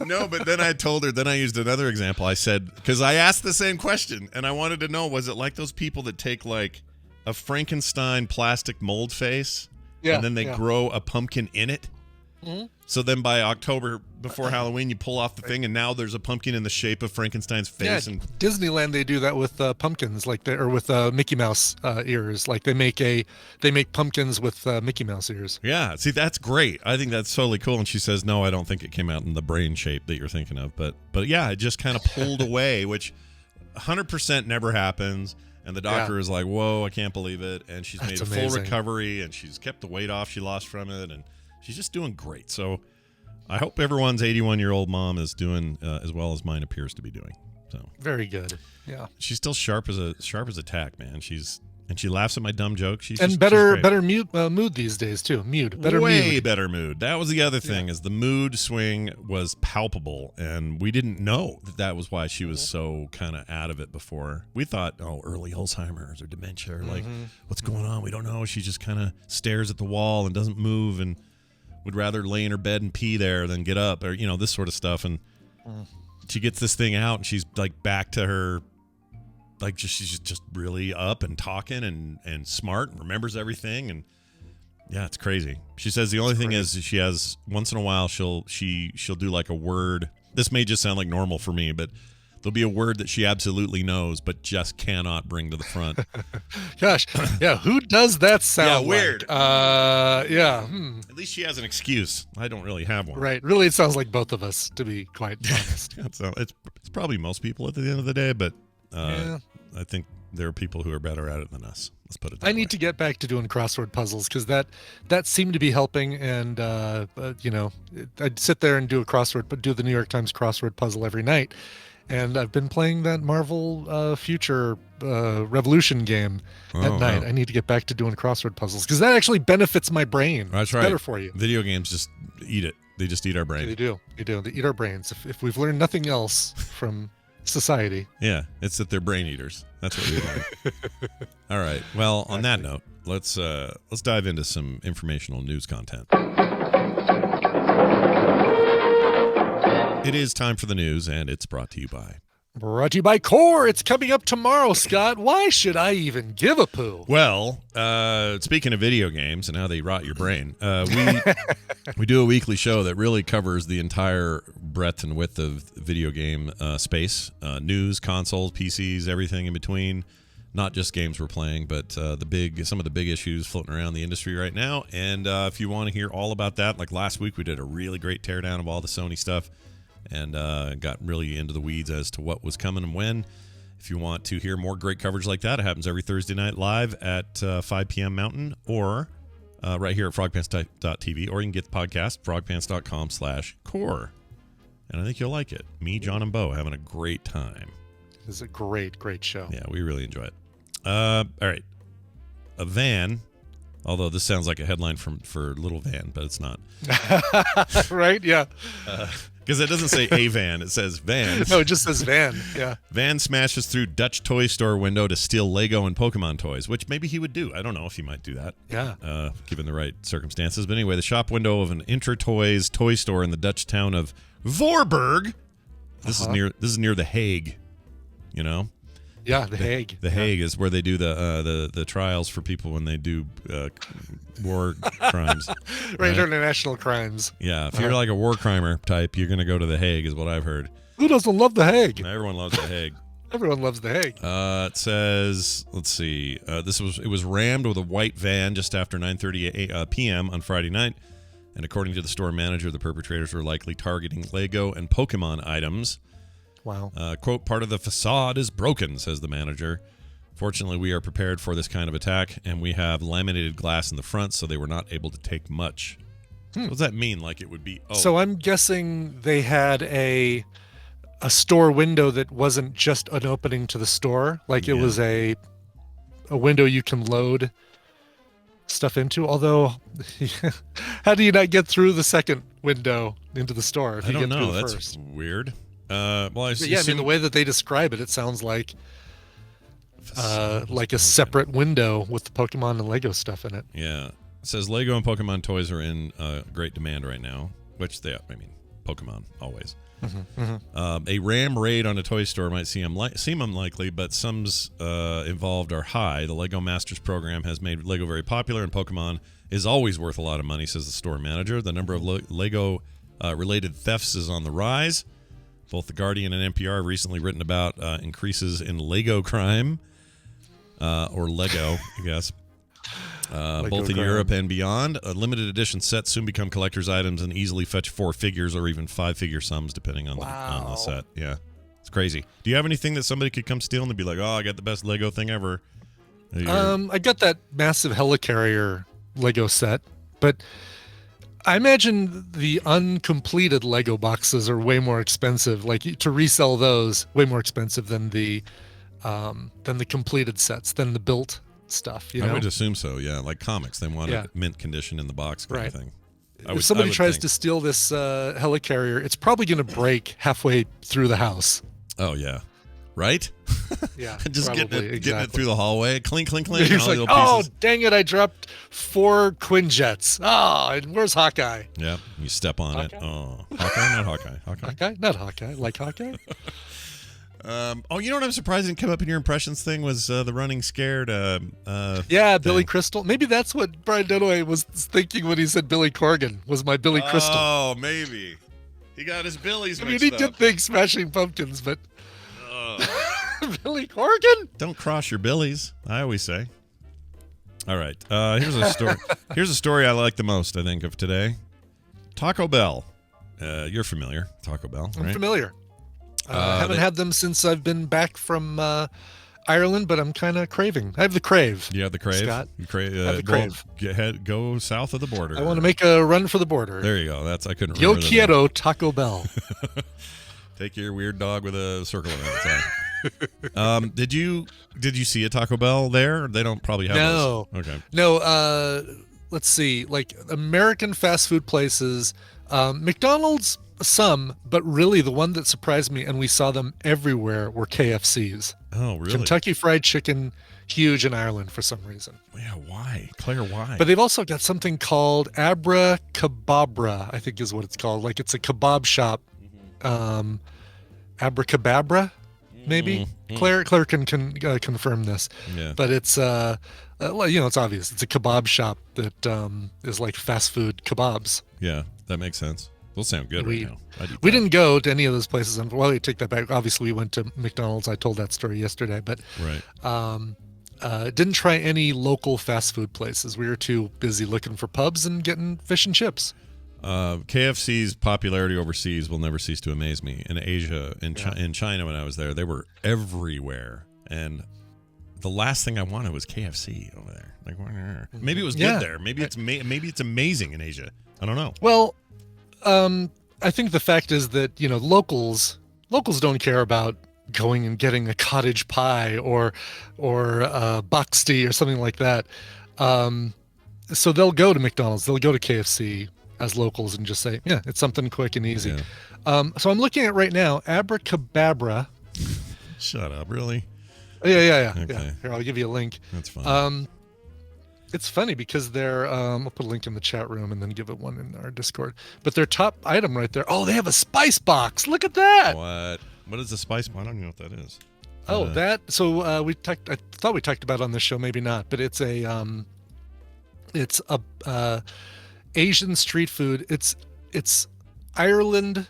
No, but then I told her. Then I used another example. I said, because I asked the same question, and I wanted to know, was it like those people that take like a Frankenstein plastic mold face, and then they grow a pumpkin in it? Mm-hmm. So then by October, before Halloween, you pull off the thing, and now there's a pumpkin in the shape of Frankenstein's face. Yeah, and Disneyland, they do that with pumpkins, or with Mickey Mouse ears. Like they make pumpkins with Mickey Mouse ears. Yeah, see, that's great. I think that's totally cool. And she says, no, I don't think it came out in the brain shape that you're thinking of. But yeah, it just kind of pulled away, which 100% never happens. And the doctor is like, whoa, I can't believe it. And she's made a full recovery, and she's kept the weight off she lost from it, and she's just doing great. So I hope everyone's 81-year-old mom is doing as well as mine appears to be doing. So very good. Yeah, she's still sharp as a tack, man. She laughs at my dumb jokes. She's better mood these days too. Better mood. That was the other thing, is the mood swing was palpable, and we didn't know that was why she was so kind of out of it before. We thought, early Alzheimer's or dementia, or like what's going on? We don't know. She just kind of stares at the wall and doesn't move, and would rather lay in her bed and pee there than get up, or this sort of stuff. And she gets this thing out, and she's like back to her, like she's just really up and talking and smart and remembers everything. And yeah, it's crazy. She says the only thing is she has, once in a while she'll do like a word. This may just sound like normal for me, but there'll be a word that she absolutely knows but just cannot bring to the front. Gosh, yeah, who does that sound? Yeah, weird. At least she has an excuse. I don't really have one. Right. Really, it sounds like both of us, to be quite honest. It's probably most people at the end of the day, but I think there are people who are better at it than us. Let's put it that way. I need to get back to doing crossword puzzles, because that seemed to be helping. And I'd sit there and do the New York Times crossword puzzle every night. And I've been playing that Marvel Future Revolution game at night. Wow. I need to get back to doing crossword puzzles, because that actually benefits my brain. That's it's right. Better for you. Video games just eat it. They just eat our brain. They do. They eat our brains. If we've learned nothing else from society. Yeah, it's that they're brain eaters. That's what we learned. All right. Well, on that note, let's dive into some informational news content. It is time for the news, and it's brought to you by Brought to you by Core. It's coming up tomorrow, Scott. Why should I even give a poo? Well, speaking of video games and how they rot your brain, we do a weekly show that really covers the entire breadth and width of video game space, news, consoles, PCs, everything in between. Not just games we're playing, but some of the big issues floating around the industry right now. And if you want to hear all about that, like last week, we did a really great teardown of all the Sony stuff. And got really into the weeds as to what was coming and when. If you want to hear more great coverage like that, it happens every Thursday night live at 5 p.m. Mountain, or right here at frogpants.tv, or you can get the podcast, frogpants.com/core. And I think you'll like it. Me, John, and Bo having a great time. It's a great, great show. Yeah, we really enjoy it. All right. A van, although this sounds like a headline for Little Van, but it's not. Right? Yeah. Because it doesn't say a van, it says van. No, it just says van. Yeah. Van smashes through Dutch toy store window to steal Lego and Pokemon toys, which maybe he would do. I don't know if he might do that. Yeah. Given the right circumstances. But anyway, the shop window of an Intertoys toy store in the Dutch town of Voorburg. This is near The Hague. You know? Yeah, The Hague. The Hague is where they do the trials for people when they do war crimes. Right, international crimes. Yeah, if you're like a war crimer type, you're going to go to The Hague, is what I've heard. Who doesn't love The Hague? Everyone loves The Hague. Everyone loves The Hague. It says, let's see, it was rammed with a white van just after 9:30 p.m. on Friday night, and according to the store manager, the perpetrators were likely targeting Lego and Pokemon items. Wow. Quote, part of the facade is broken, says the manager. Fortunately, we are prepared for this kind of attack, and we have laminated glass in the front, so they were not able to take much. What does that mean? Like it would be... Oh. So I'm guessing they had a store window that wasn't just an opening to the store. Like it was a window you can load stuff into. Although, how do you not get through the second window into the store if you get through the first? That's weird. I mean, the way that they describe it, it sounds like a separate window with the Pokemon and Lego stuff in it. Yeah. It says Lego and Pokemon toys are in great demand right now, which Pokemon, always. A RAM raid on a toy store might seem unlikely, but sums involved are high. The Lego Masters program has made Lego very popular, and Pokemon is always worth a lot of money, says the store manager. The number of Lego-related thefts is on the rise. Both The Guardian and NPR have recently written about increases in Lego crime, or Lego, I guess, both in Europe and beyond. Limited edition sets soon become collector's items and easily fetch 4 figures or even 5-figure sums, depending on the set. Yeah, it's crazy. Do you have anything that somebody could come steal and be like, oh, I got the best Lego thing ever? I got that massive helicarrier Lego set, but... I imagine the uncompleted Lego boxes are way more expensive. Like to resell those, way more expensive than the completed sets, than the built stuff. You know? I would assume so. Yeah, like comics, they want it mint condition in the box, kind of thing. If somebody tries to steal this helicarrier, it's probably going to break halfway through the house. Oh yeah, right? Yeah, just getting it through the hallway, clink, clink, clink. He's like, oh, dang it! I dropped 4 Quinjets. Oh, where's Hawkeye? Yeah, you step on it. Oh, Hawkeye, not Hawkeye. Hawkeye, not Hawkeye. Like Hawkeye. You know what I'm surprised didn't come up in your impressions thing was the running scared. Billy Crystal. Maybe that's what Brian Dunaway was thinking when he said Billy Corgan was my Billy Crystal. Oh, maybe he got his Billies mixed up. He did think Smashing Pumpkins, but. Billy Corgan? Don't cross your Billies, I always say. All right. Here's a story. Here's a story I like the most, I think, of today. Taco Bell. You're familiar, Taco Bell, right? I'm familiar. I haven't had them since I've been back from Ireland, but I'm kind of craving. I have the crave. You have the crave? Scott. You crave, I have the crave. Go south of the border. I want to make a run for the border. There you go. I couldn't remember. Yo quiero Taco Bell. Take your weird dog with a circle around its eye. Did you see a Taco Bell there? They don't probably have those. Okay. No, let's see. Like American fast food places, McDonald's, some, but really the one that surprised me, and we saw them everywhere, were KFCs. Oh, really? Kentucky Fried Chicken, huge in Ireland for some reason. Yeah, why? Claire, why? But they've also got something called Abra Kebabra, I think is what it's called. Like it's a kebab shop. Abracababra, maybe. Claire can confirm this. Yeah. But it's it's obvious. It's a kebab shop that is like fast food kebabs. Yeah, that makes sense. Those sound good right now. We didn't go to any of those places. Well, we take that back. Obviously, we went to McDonald's. I told that story yesterday, but didn't try any local fast food places. We were too busy looking for pubs and getting fish and chips. KFC's popularity overseas will never cease to amaze me. In Asia, in China, when I was there, they were everywhere, and the last thing I wanted was KFC over there. Like, maybe it was good there. Maybe it's amazing in Asia. I don't know. Well, I think the fact is that locals don't care about going and getting a cottage pie or boxty or something like that. So they'll go to McDonald's, they'll go to KFC as locals and just say, yeah, it's something quick and easy. Yeah. So I'm looking at right now, Abracababra. Shut up, really? Yeah. Okay. Yeah. Here, I'll give you a link. That's fine. It's funny because they're I'll put a link in the chat room and then give it one in our Discord. But their top item right there. Oh, they have a spice box. Look at that. What is a spice box? I don't even know what that is. Oh, that. So I thought we talked about it on this show, maybe not, but it's a Asian street food. It's Ireland's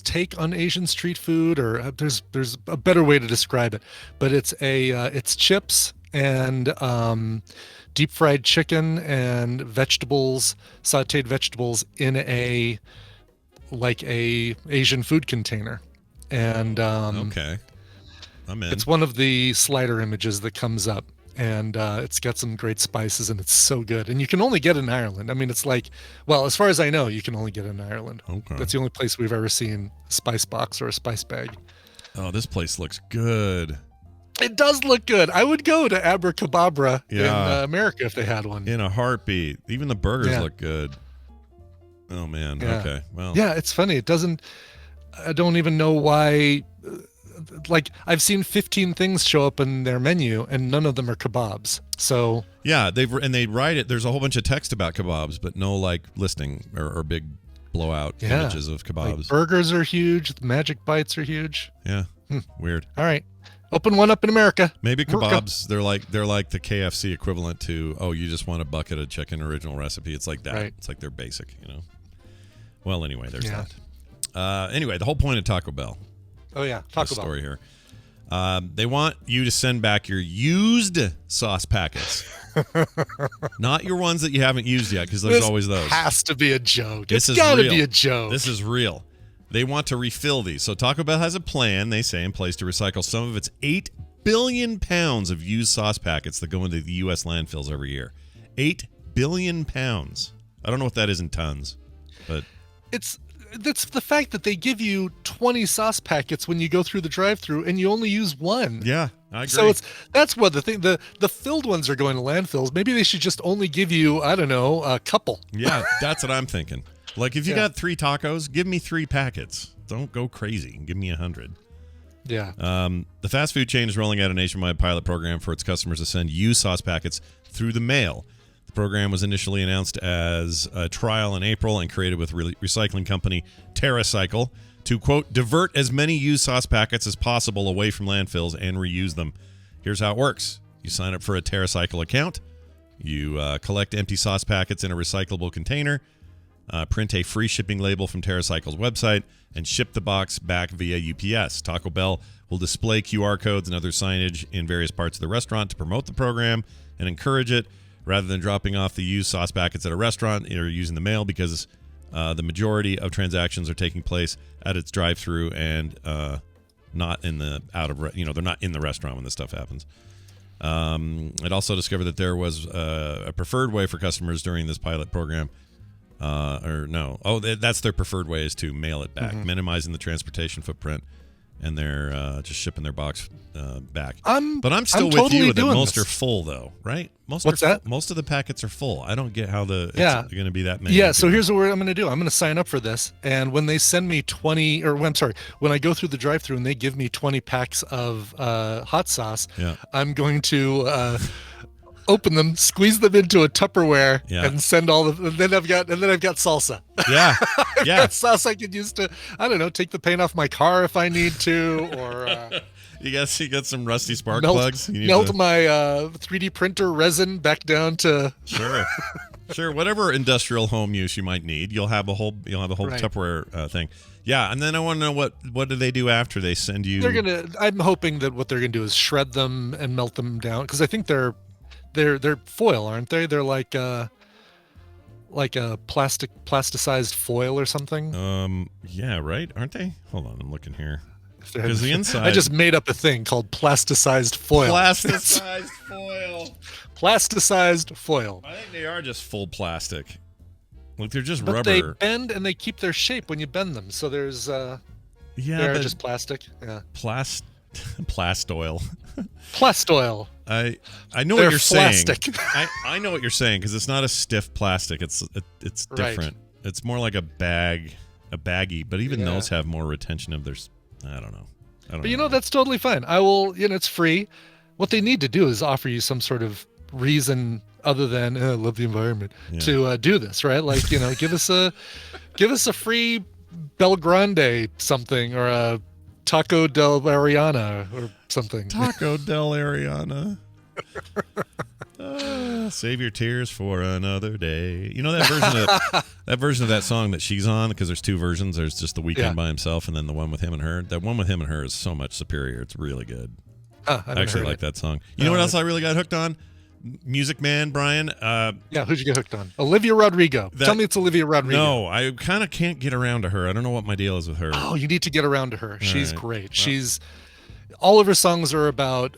take on Asian street food, or there's a better way to describe it, but it's chips and deep fried chicken and sautéed vegetables in a Asian food container. And okay, I'm in. It's one of the slider images that comes up, and it's got some great spices, and it's so good. And you can only get it in Ireland. I mean, it's as far as I know, you can only get it in Ireland. Okay. That's the only place we've ever seen a spice box or a spice bag. Oh, this place looks good. It does look good. I would go to Abracababra in America if they had one. In a heartbeat. Even the burgers look good. Oh, man. Yeah. Okay. Well. Yeah, it's funny. I don't even know why. I've seen 15 things show up in their menu, and none of them are kebabs. So yeah, they write it. There's a whole bunch of text about kebabs, but no listing or big blowout images of kebabs. Burgers are huge. The Magic Bites are huge. Yeah, weird. All right, open one up in America. Maybe kebabs. They're like the KFC equivalent to you just want a bucket of chicken original recipe. It's like that. Right. It's like they're basic. Well, anyway, there's that. Anyway, the whole point of Taco Bell. Oh yeah, Taco Bell story here. They want you to send back your used sauce packets, not your ones that you haven't used yet, because there's always those. Has to be a joke. It's got to be a joke. This is real. They want to refill these. So Taco Bell has a plan, they say, in place to recycle some of its 8 billion pounds of used sauce packets that go into the U.S. landfills every year. 8 billion pounds. I don't know what that is in tons, but that's the fact that they give you 20 sauce packets when you go through the drive-thru and you only use one. Yeah, I agree. So that's what the thing. The filled ones are going to landfills. Maybe they should just only give you, I don't know, a couple. Yeah, that's what I'm thinking. If you got 3 tacos, give me 3 packets. Don't go crazy. Give me 100. Yeah. The fast food chain is rolling out a nationwide pilot program for its customers to send used sauce packets through the mail. Program was initially announced as a trial in April and created with recycling company TerraCycle to, quote, divert as many used sauce packets as possible away from landfills and reuse them. Here's how it works. You sign up for a TerraCycle account. You collect empty sauce packets in a recyclable container, print a free shipping label from TerraCycle's website, and ship the box back via UPS. Taco Bell will display QR codes and other signage in various parts of the restaurant to promote the program and encourage it, rather than dropping off the used sauce packets at a restaurant or using the mail, because the majority of transactions are taking place at its drive-thru and not in the they're not in the restaurant when this stuff happens. It also discovered that there was a preferred way for customers during this pilot program. That's their preferred way, is to mail it back, minimizing the transportation footprint, and they're just shipping their box back. But I'm still with totally you that most this. are full, though, right? What's that? Most of the packets are full. I don't get how it's going to be that many. Yeah, so here's what I'm going to do. I'm going to sign up for this, and when they send me when I go through the drive-thru and they give me 20 packs of hot sauce, I'm going to open them, squeeze them into a Tupperware, Yeah. and send all the. And then I've got salsa. Yeah, yeah. That's sauce I could use to, I don't know, take the paint off my car if I need to, or you got some rusty spark plugs. You need melt my 3D printer resin back down to. Sure. Whatever industrial home use you might need, you'll have a whole Right. Tupperware thing. Yeah, and then I want to know what do they do after they send you? I'm hoping that what they're gonna do is shred them and melt them down, because I think they're foil, aren't they? They're like a plasticized foil or something. Yeah, right. Aren't they? Hold on, I'm looking here. Because the inside. I just made up a thing called plasticized foil. Plasticized foil. Plasticized foil. I think they are just full plastic. Like they're just But rubber. they bend and they keep their shape when you bend them. So there's they're just plastic. Yeah. Plastoil. Plastoil. I know They're what you're plastic. saying. I know what you're saying, because it's not a stiff plastic. It's different. Right. It's more like a baggie. But even Yeah. those have more retention of their. I don't know. But you know, that's totally fine. I will. It's free. What they need to do is offer you some sort of reason other than I love the environment to do this, right? Like, give us a free Bel Grande something, or a Taco del Ariana or something. Taco del Ariana. Save your tears for another day. You know that version of that song that she's on, because there's two versions. There's just The Weeknd by himself, and then the one with him and her. That one with him and her is so much superior. It's really good. I actually like that song. You know what else I really got hooked on? Music Man, Brian. Who'd you get hooked on? Olivia Rodrigo. Tell me it's Olivia Rodrigo. No, I kind of can't get around to her. I don't know what my deal is with her. Oh, you need to get around to her. She's great. Well, She's all of her songs are about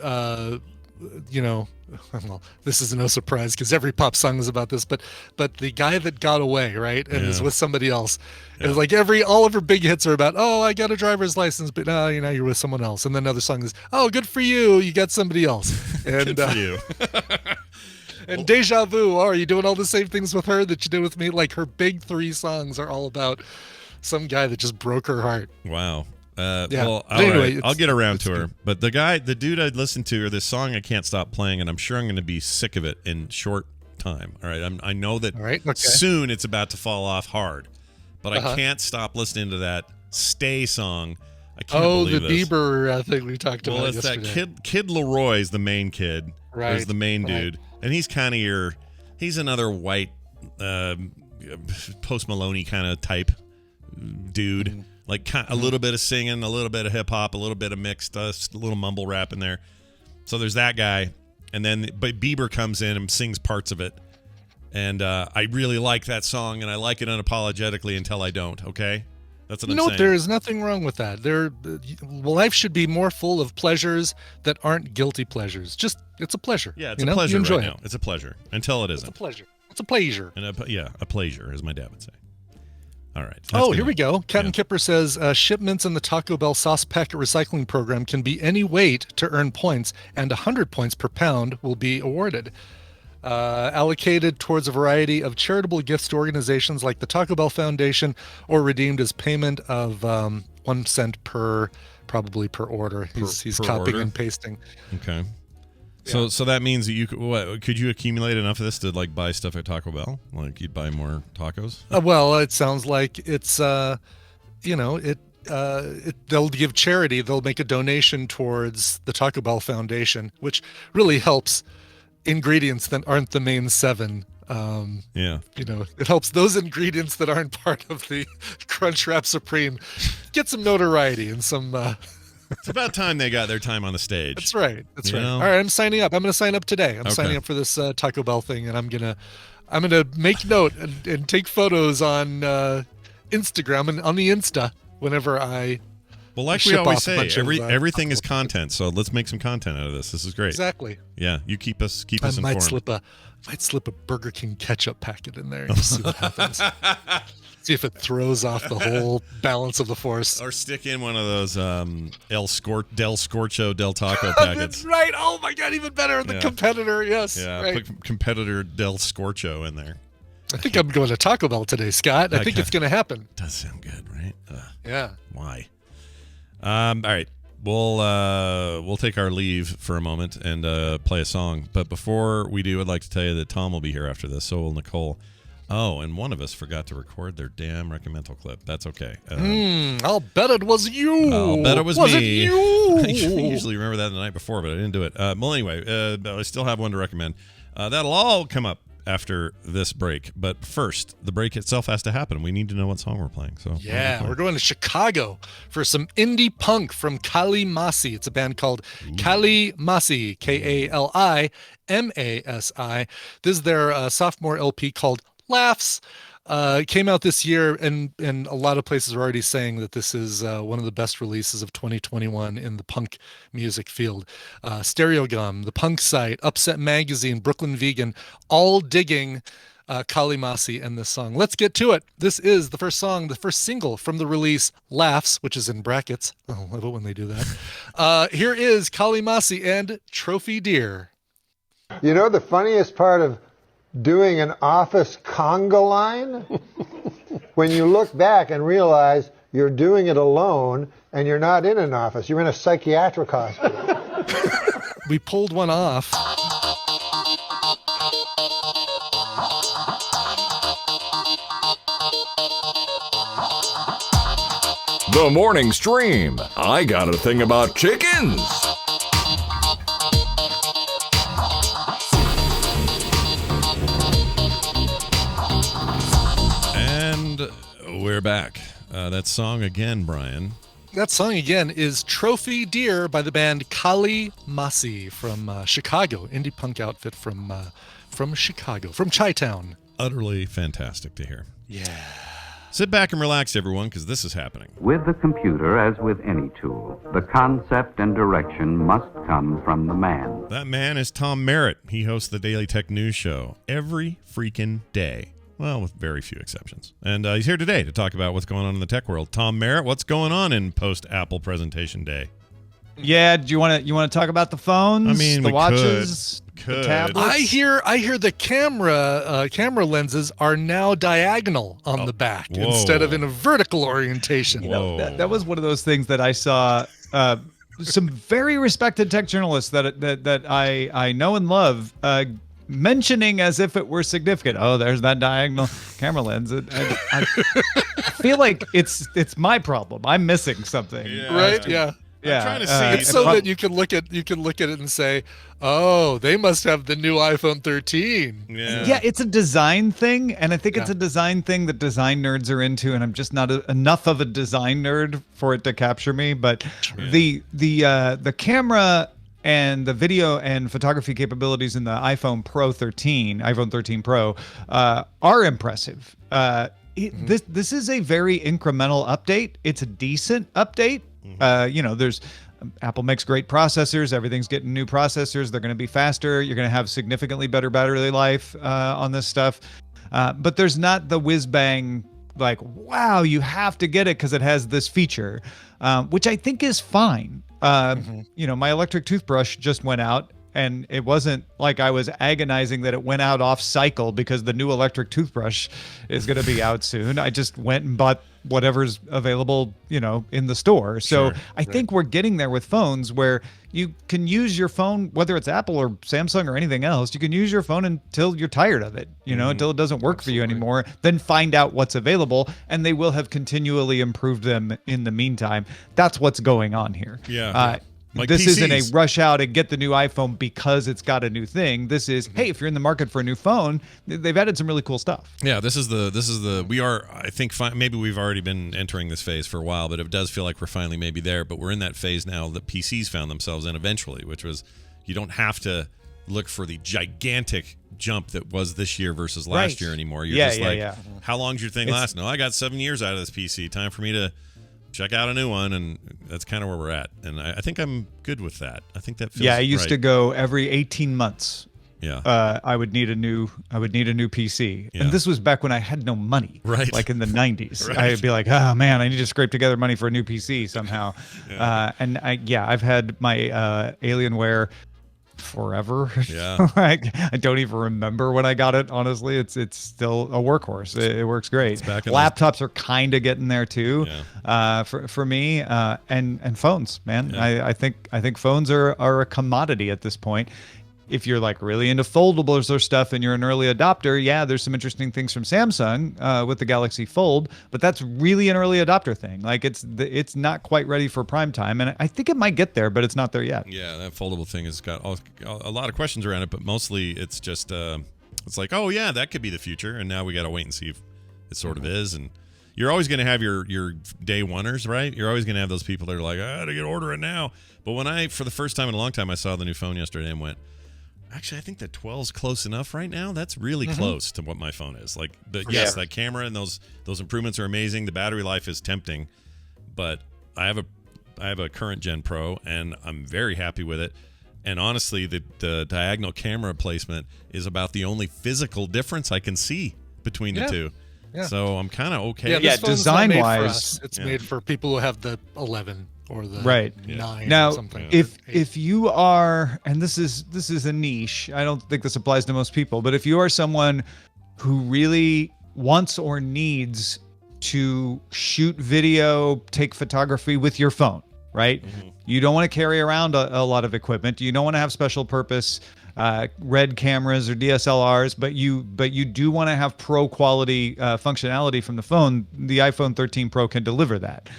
well, this is no surprise because every pop song is about this, but the guy that got away, right, and is with somebody else. It's like all of her big hits are about, oh, I got a driver's license, but no, you're with someone else. And then another song is, oh, good for you, you got somebody else. And good for you. And Deja Vu, are you doing all the same things with her that you did with me? Like, her big three songs are all about some guy that just broke her heart. Wow. Yeah. Well, Anyway, right. I'll get around to her. Good. But the dude I'd listened to, or this song I can't stop playing, and I'm sure I'm going to be sick of it in short time. All right. I know that soon it's about to fall off hard, but I can't stop listening to that Stay song. I can't believe the this. Bieber thing we talked about yesterday. Well, it's that Kid Leroy's the main kid. Right. Is the main dude. And he's kind of he's another white Post Maloney kind of type dude. Mm-hmm. Like a little bit of singing, a little bit of hip hop, a little bit of mixed, a little mumble rap in there. So there's that guy, and then but Bieber comes in and sings parts of it, and I really like that song, and I like it unapologetically until I don't. Okay, that's what I'm saying. There is nothing wrong with that. Life should be more full of pleasures that aren't guilty pleasures. Just it's a pleasure. Yeah, it's a pleasure. You enjoy right it. now. It's a pleasure until it isn't. It's a pleasure. It's a pleasure. And a pleasure, as my dad would say. All right. Here we go. Captain Kipper says shipments in the Taco Bell sauce packet recycling program can be any weight to earn points, and 100 points per pound will be awarded. Allocated towards a variety of charitable gifts to organizations like the Taco Bell Foundation, or redeemed as payment of 1 cent per order. He's copying order? and pasting. Okay. So that means that could you accumulate enough of this to like buy stuff at Taco Bell? Like you'd buy more tacos? Well, it sounds like it's they'll give charity. They'll make a donation towards the Taco Bell Foundation, which really helps ingredients that aren't the main 7. It helps those ingredients that aren't part of the Crunchwrap Supreme get some notoriety and some. It's about time they got their time on the stage. That's right. All right, I'm signing up. I'm going to sign up today. I'm signing up for this Taco Bell thing, and I'm gonna make note and take photos on Instagram and on the Insta whenever I. Well, like we always say, everything is content. So let's make some content out of this. This is great. Exactly. Yeah, you keep us informed. Might slip a Burger King ketchup packet in there and just see what happens. See if it throws off the whole balance of the force. Or stick in one of those Del Scorcho Del Taco packets. That's right. Oh my God, even better. The competitor. Yes. Yeah, right. Put competitor Del Scorcho in there. I think I'm going to Taco Bell today, Scott. I think it's going to happen. Does sound good, right? Yeah. Why? All right. We'll take our leave for a moment and play a song. But before we do, I'd like to tell you that Tom will be here after this. So will Nicole. Oh, and one of us forgot to record their damn Reccamental clip. That's okay. I'll bet it was you. I'll bet it was it me. you? I usually remember that the night before, but I didn't do it. Well, anyway, I still have one to recommend. That'll all come up after this break. But first, the break itself has to happen. We need to know what song we're playing. So yeah, we're going to Chicago for some indie punk from Kali Masi. It's a band called Kali Masi, Kalimasi. This is their sophomore LP called Laughs. Came out this year, and a lot of places are already saying that this is one of the best releases of 2021 in the punk music field. Stereo Gum, The Punk Site, Upset Magazine, Brooklyn Vegan, all digging Kali Masi and this song. Let's get to it. This is the first song, the first single from the release Laughs, which is in brackets. I love it when they do that. Here is Kali Masi and Trophy Deer. You know the funniest part of doing an office conga line? When you look back and realize you're doing it alone and you're not in an office, you're in a psychiatric hospital. We pulled one off. The morning stream. I got a thing about chickens. We're back. That song again, Brian. That song again is Trophy Deer by the band Kali Masi from Chicago, indie punk outfit from Chicago, from Chi-Town. Utterly fantastic to hear. Yeah. Sit back and relax, everyone, because this is happening. With the computer, as with any tool, the concept and direction must come from the man. That man is Tom Merritt. He hosts the Daily Tech News Show every freaking day. Well, with very few exceptions. And he's here today to talk about what's going on in the tech world. Tom Merritt, what's going on in post-Apple presentation day? Yeah, do you want to talk about the phones? I mean, the we watches, could. the tablets? I hear the camera lenses are now diagonal on the back instead of in a vertical orientation. You know, that was one of those things that I saw some very respected tech journalists that I know and love mentioning as if it were significant. Oh, there's that diagonal camera lens. I feel like it's my problem. I'm missing something. Yeah, right? Yeah. I'm trying to see. It's so that you can look at it and say, "Oh, they must have the new iPhone 13." Yeah, it's a design thing, and I think it's a design thing that design nerds are into, and I'm just not enough of a design nerd for it to capture me. But the camera and the video and photography capabilities in the iPhone 13 Pro are impressive. This is a very incremental update. It's a decent update. There's Apple makes great processors. Everything's getting new processors. They're going to be faster. You're going to have significantly better battery life on this stuff. But there's not the whiz bang like, wow, you have to get it because it has this feature, which I think is fine. My electric toothbrush just went out, and it wasn't like I was agonizing that it went out off cycle because the new electric toothbrush is going to be out soon. I just went and bought whatever's available, in the store. So I think we're getting there with phones where you can use your phone, whether it's Apple or Samsung or anything else, you can use your phone until you're tired of it, until it doesn't work for you anymore, then find out what's available, and they will have continually improved them in the meantime. That's what's going on here. Like this PCs. isn't a rush out and get the new iPhone because it's got a new thing. This is, hey, if you're in the market for a new phone, they've added some really cool stuff. Yeah, I think maybe we've already been entering this phase for a while, but it does feel like we're finally maybe there. But we're in that phase now that PCs found themselves in eventually, which was you don't have to look for the gigantic jump that was this year versus last year anymore. You're how long's your thing last? No, I got 7 years out of this PC. Time for me to check out a new one, and that's kind of where we're at. And I think I'm good with that. I think that feels I used to go every 18 months. I would need a new PC. And this was back when I had no money. Right. Like in the 90s. I'd be like, oh man, I need to scrape together money for a new PC somehow. I've had my Alienware forever. Yeah. I don't even remember when I got it. Honestly, it's still a workhorse. It works great. Laptops are kind of getting there too. Yeah. For me, and phones, man. Yeah. I think phones are a commodity at this point. If you're like really into foldables or stuff and you're an early adopter, yeah, there's some interesting things from Samsung with the Galaxy Fold, but that's really an early adopter thing. Like it's not quite ready for prime time, and I think it might get there, but it's not there yet. Yeah, that foldable thing has got a lot of questions around it, but mostly it's just it's like, oh yeah, that could be the future, and now we got to wait and see if it sort of is. And you're always going to have your day oneers, right? You're always going to have those people that are like, I got to order it now. But when for the first time in a long time, I saw the new phone yesterday and went, actually, I think that 12's close enough right now. That's really close to what my phone is. Like, yes, that camera and those improvements are amazing. The battery life is tempting, but I have a current gen Pro, and I'm very happy with it. And honestly, the diagonal camera placement is about the only physical difference I can see between the two. Yeah. So I'm kind of okay. Yeah, Yeah, design-wise, it's made for people who have the 11 or the right 9 now or something. If you are, and this is a niche, I don't think this applies to most people, but if you are someone who really wants or needs to shoot video, take photography with your phone, right? You don't want to carry around a lot of equipment, you don't want to have special purpose RED cameras or DSLRs, but you do want to have pro quality functionality from the phone. The iPhone 13 Pro can deliver that.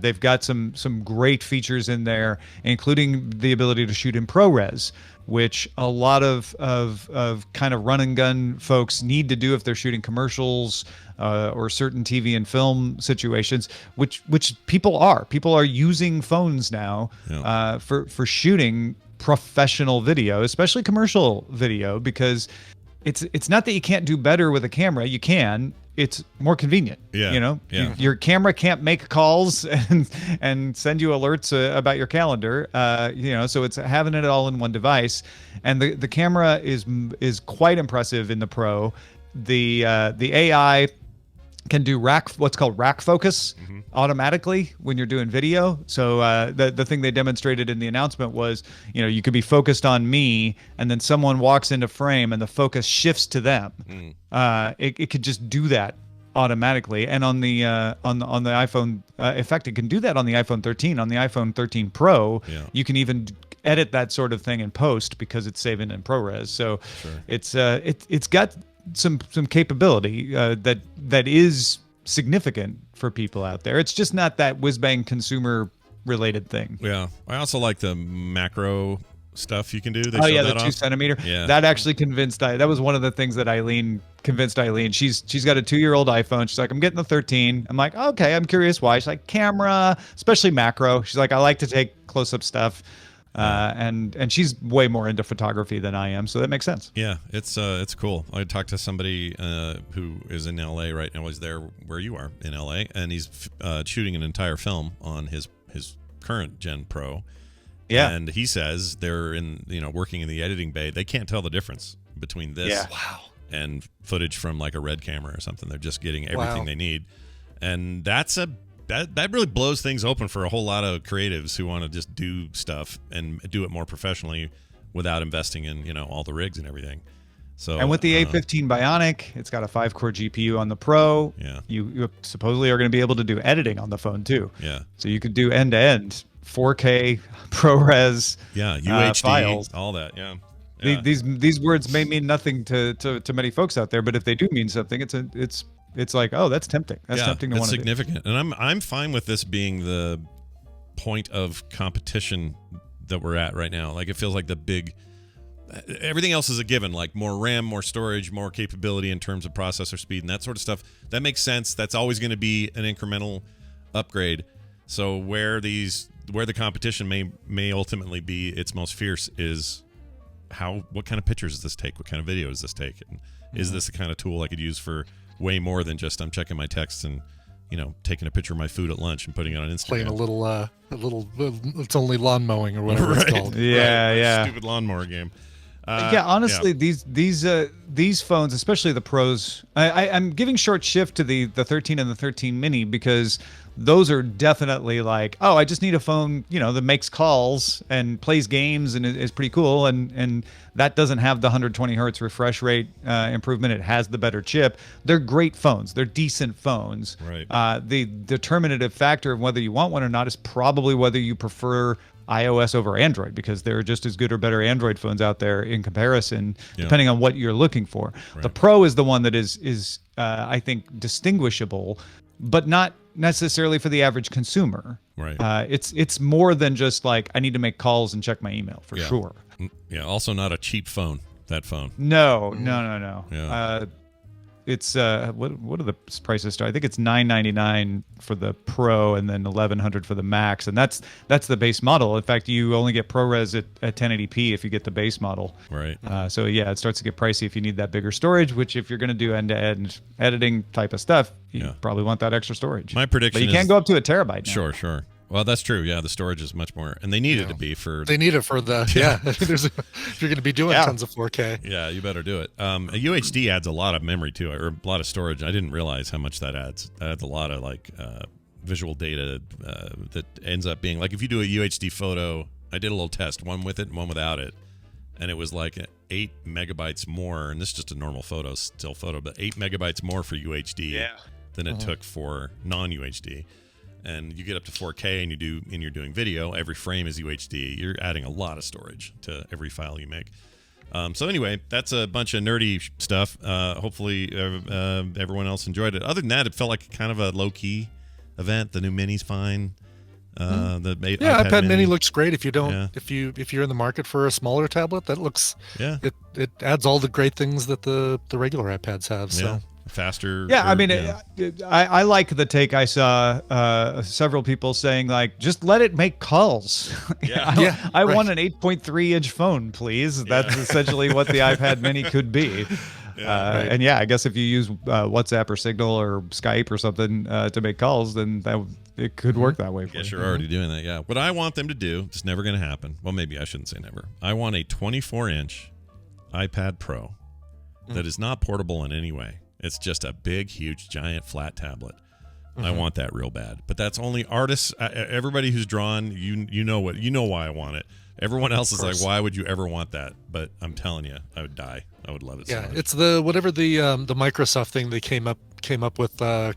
They've got some great features in there, including the ability to shoot in ProRes, which a lot of kind of run and gun folks need to do if they're shooting commercials or certain TV and film situations, which people are using phones now for shooting professional video, especially commercial video, because it's not that you can't do better with a camera. You can. It's more convenient. Your camera can't make calls and send you alerts about your calendar. So it's having it all in one device, and the camera is quite impressive in the Pro. The AI can do what's called rack focus automatically when you're doing video. So the thing they demonstrated in the announcement was, you could be focused on me, and then someone walks into frame and the focus shifts to them. It could just do that automatically. And on the iPhone, in fact, it can do that on the iPhone 13. On the iPhone 13 Pro, you can even edit that sort of thing in post because it's saving in ProRes. So it's got some capability that is significant for people out there. It's just not that whiz-bang consumer related thing. Yeah. I also like the macro stuff you can do. The 2 centimeter. Yeah. That actually that was one of the things that convinced Eileen. She's got a 2-year-old iPhone. She's like, I'm getting the 13. I'm like, okay, I'm curious why. She's like, camera, especially macro. She's like, I like to take close-up stuff. And she's way more into photography than I am, so that makes sense. Yeah, it's cool. I talked to somebody who is in LA right now. He's there where you are in LA, and he's shooting an entire film on his current Gen Pro. Yeah, and he says they're working in the editing bay. They can't tell the difference between this and footage from like a RED camera or something. They're just getting everything they need, and that really blows things open for a whole lot of creatives who want to just do stuff and do it more professionally without investing in all the rigs and everything. So and with the A15 Bionic, it's got a 5-core GPU on the Pro. Yeah, you supposedly are going to be able to do editing on the phone too. Yeah, so you could do end-to-end 4K ProRes. UHD files, all that. Yeah. These words may mean nothing to many folks out there, but if they do mean something, it's like, oh, that's tempting. That's tempting to want to do. It's significant. And I'm fine with this being the point of competition that we're at right now. Like, it feels like everything else is a given, like more RAM, more storage, more capability in terms of processor speed and that sort of stuff. That makes sense. That's always going to be an incremental upgrade. So where the competition may ultimately be its most fierce is what kind of pictures does this take? What kind of video does this take? And is this the kind of tool I could use for way more than just I'm checking my texts and taking a picture of my food at lunch and putting it on Instagram? Playing a little it's only lawn mowing or whatever it's called. Yeah. Stupid lawnmower game. Yeah, honestly, these phones, especially the Pros, I'm giving short shift to the 13 and the 13 Mini because those are definitely like, oh, I just need a phone, that makes calls and plays games and is pretty cool, and that doesn't have the 120 hertz refresh rate improvement. It has the better chip. They're great phones. They're decent phones. Right. The determinative factor of whether you want one or not is probably whether you prefer iOS over Android, because there are just as good or better Android phones out there in comparison, depending on what you're looking for. Right. The Pro is the one that is I think distinguishable, but not necessarily for the average consumer. Right. It's more than just like I need to make calls and check my email for sure. Yeah. Also, not a cheap phone. That phone. No. Yeah. It's what are the prices start? I think it's $999 for the Pro and then $1,100 for the Max, and that's the base model. In fact, you only get ProRes at 1080p if you get the base model. Right. So yeah, it starts to get pricey if you need that bigger storage. Which, if you're going to do end-to-end editing type of stuff, you probably want that extra storage. My prediction, but you can't go up to a terabyte now. Sure. Well, that's true. Yeah, the storage is much more, and they need it to be for. They need it for the if you're going to be doing tons of 4K. Yeah, you better do it. A UHD adds a lot of memory too, or a lot of storage. I didn't realize how much that adds. That adds a lot of visual data that ends up being like if you do a UHD photo. I did a little test, one with it and one without it, and it was like 8 megabytes more. And this is just a normal still photo, but 8 megabytes more for UHD than it took for non-UHD. And you get up to 4K and you're doing video, every frame is UHD. You're adding a lot of storage to every file you make. So anyway, that's a bunch of nerdy stuff. Hopefully everyone else enjoyed it. Other than that, it felt like kind of a low-key event. The new Mini's fine. The iPad Mini looks great. If you don't, if you're in the market for a smaller tablet, that looks it adds all the great things that the regular iPads have. So. Faster. Yeah, I like the take. I saw several people saying like, just let it make calls. I want an 8.3-inch phone, please. That's essentially what the iPad Mini could be. And I guess if you use WhatsApp or Signal or Skype or something to make calls, then it could work that way. I guess you're already doing that. Yeah. What I want them to do, it's never going to happen. Well, maybe I shouldn't say never. I want a 24-inch iPad Pro that is not portable in any way. It's just a big, huge, giant, flat tablet. I want that real bad. But that's only artists. Everybody who's drawn, you know why I want it. Everyone else is like, why would you ever want that? But I'm telling you, I would die. I would love it. Yeah, so much. It's the Microsoft thing they came up with a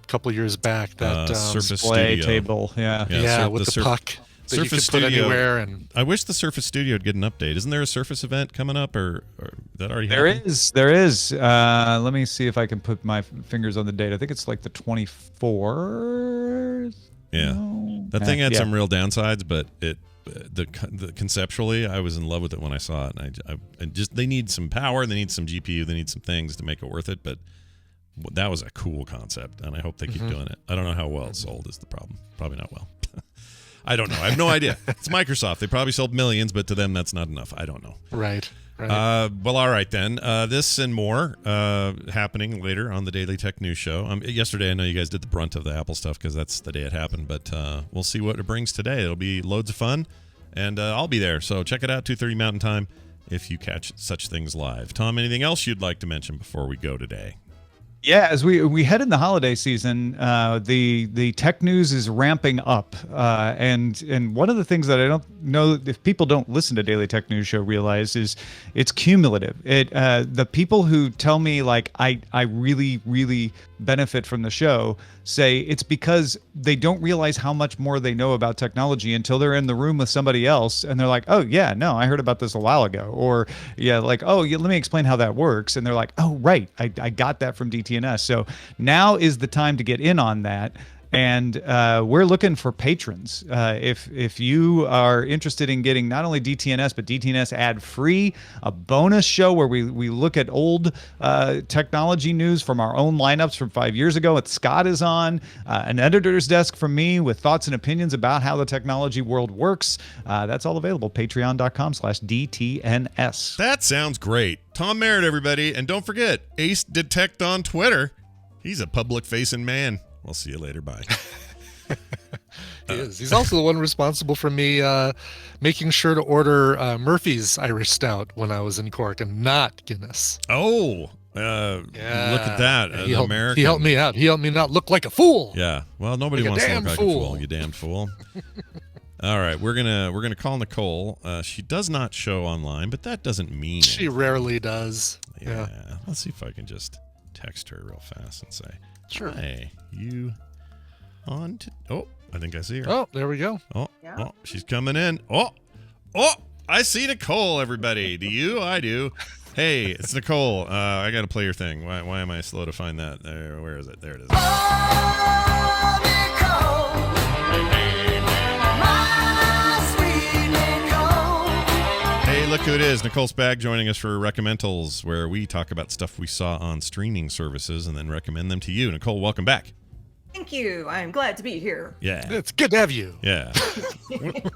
couple years back. That Surface display Studio table. With the puck. Surface Studio. Anywhere and I wish the Surface Studio would get an update. Isn't there a Surface event coming up, or that already happened? There is. Let me see if I can put my fingers on the date. I think it's like the 24th. Yeah, that thing had some real downsides, but the conceptually, I was in love with it when I saw it, and I just they need some power, they need some GPU, they need some things to make it worth it, but. That was a cool concept, and I hope they keep doing it. I don't know how well it's sold is the problem. Probably not well. I don't know. I have no idea. It's Microsoft. They probably sold millions, but to them, that's not enough. I don't know. Right. Well, all right, then. This and more happening later on the Daily Tech News Show. Yesterday, I know you guys did the brunt of the Apple stuff because that's the day it happened, but we'll see what it brings today. It'll be loads of fun, and I'll be there. So check it out, 2:30 Mountain Time, if you catch such things live. Tom, anything else you'd like to mention before we go today? Yeah, as we head in the holiday season, the tech news is ramping up, and one of the things that I don't know if people don't listen to Daily Tech News Show realize is it's cumulative. The people who tell me like I really benefit from the show say it's because they don't realize how much more they know about technology until they're in the room with somebody else and they're like, oh yeah, no, I heard about this a while ago, or let me explain how that works, and they're like, oh right, I got that from DTNS. So now is the time to get in on that. And we're looking for patrons. If you are interested in getting not only DTNS, but DTNS ad-free, a bonus show where we look at old technology news from our own lineups from 5 years ago that Scott is on, an editor's desk from me with thoughts and opinions about how the technology world works. That's all available, patreon.com/DTNS. That sounds great. Tom Merritt, everybody. And don't forget, Ace Detect on Twitter. He's a public-facing man. We'll see you later. Bye. He is. He's also the one responsible for me making sure to order Murphy's Irish Stout when I was in Cork and not Guinness. Oh, look at that. He helped, American. he helped me out. He helped me not look like a fool. Yeah. Well, nobody Like a wants to look damn like fool. a fool. You damn fool. All right, we're gonna call Nicole. She does not show online, but that doesn't mean She anything. rarely does. Yeah. Let's see if I can just text her real fast and say, Sure. Hey, you on? Oh, I think I see her. Oh, there we go. Oh, she's coming in. Oh, I see Nicole, everybody. Do you? I do. Hey, it's Nicole. I got to play your thing. Why am I slow to find that? Where is it? There it is. Hey, look who it is. Nicole Spag joining us for Reccamentals, where we talk about stuff we saw on streaming services and then recommend them to you. Nicole, welcome back. Thank you. I'm glad to be here. Yeah. It's good to have you. Yeah.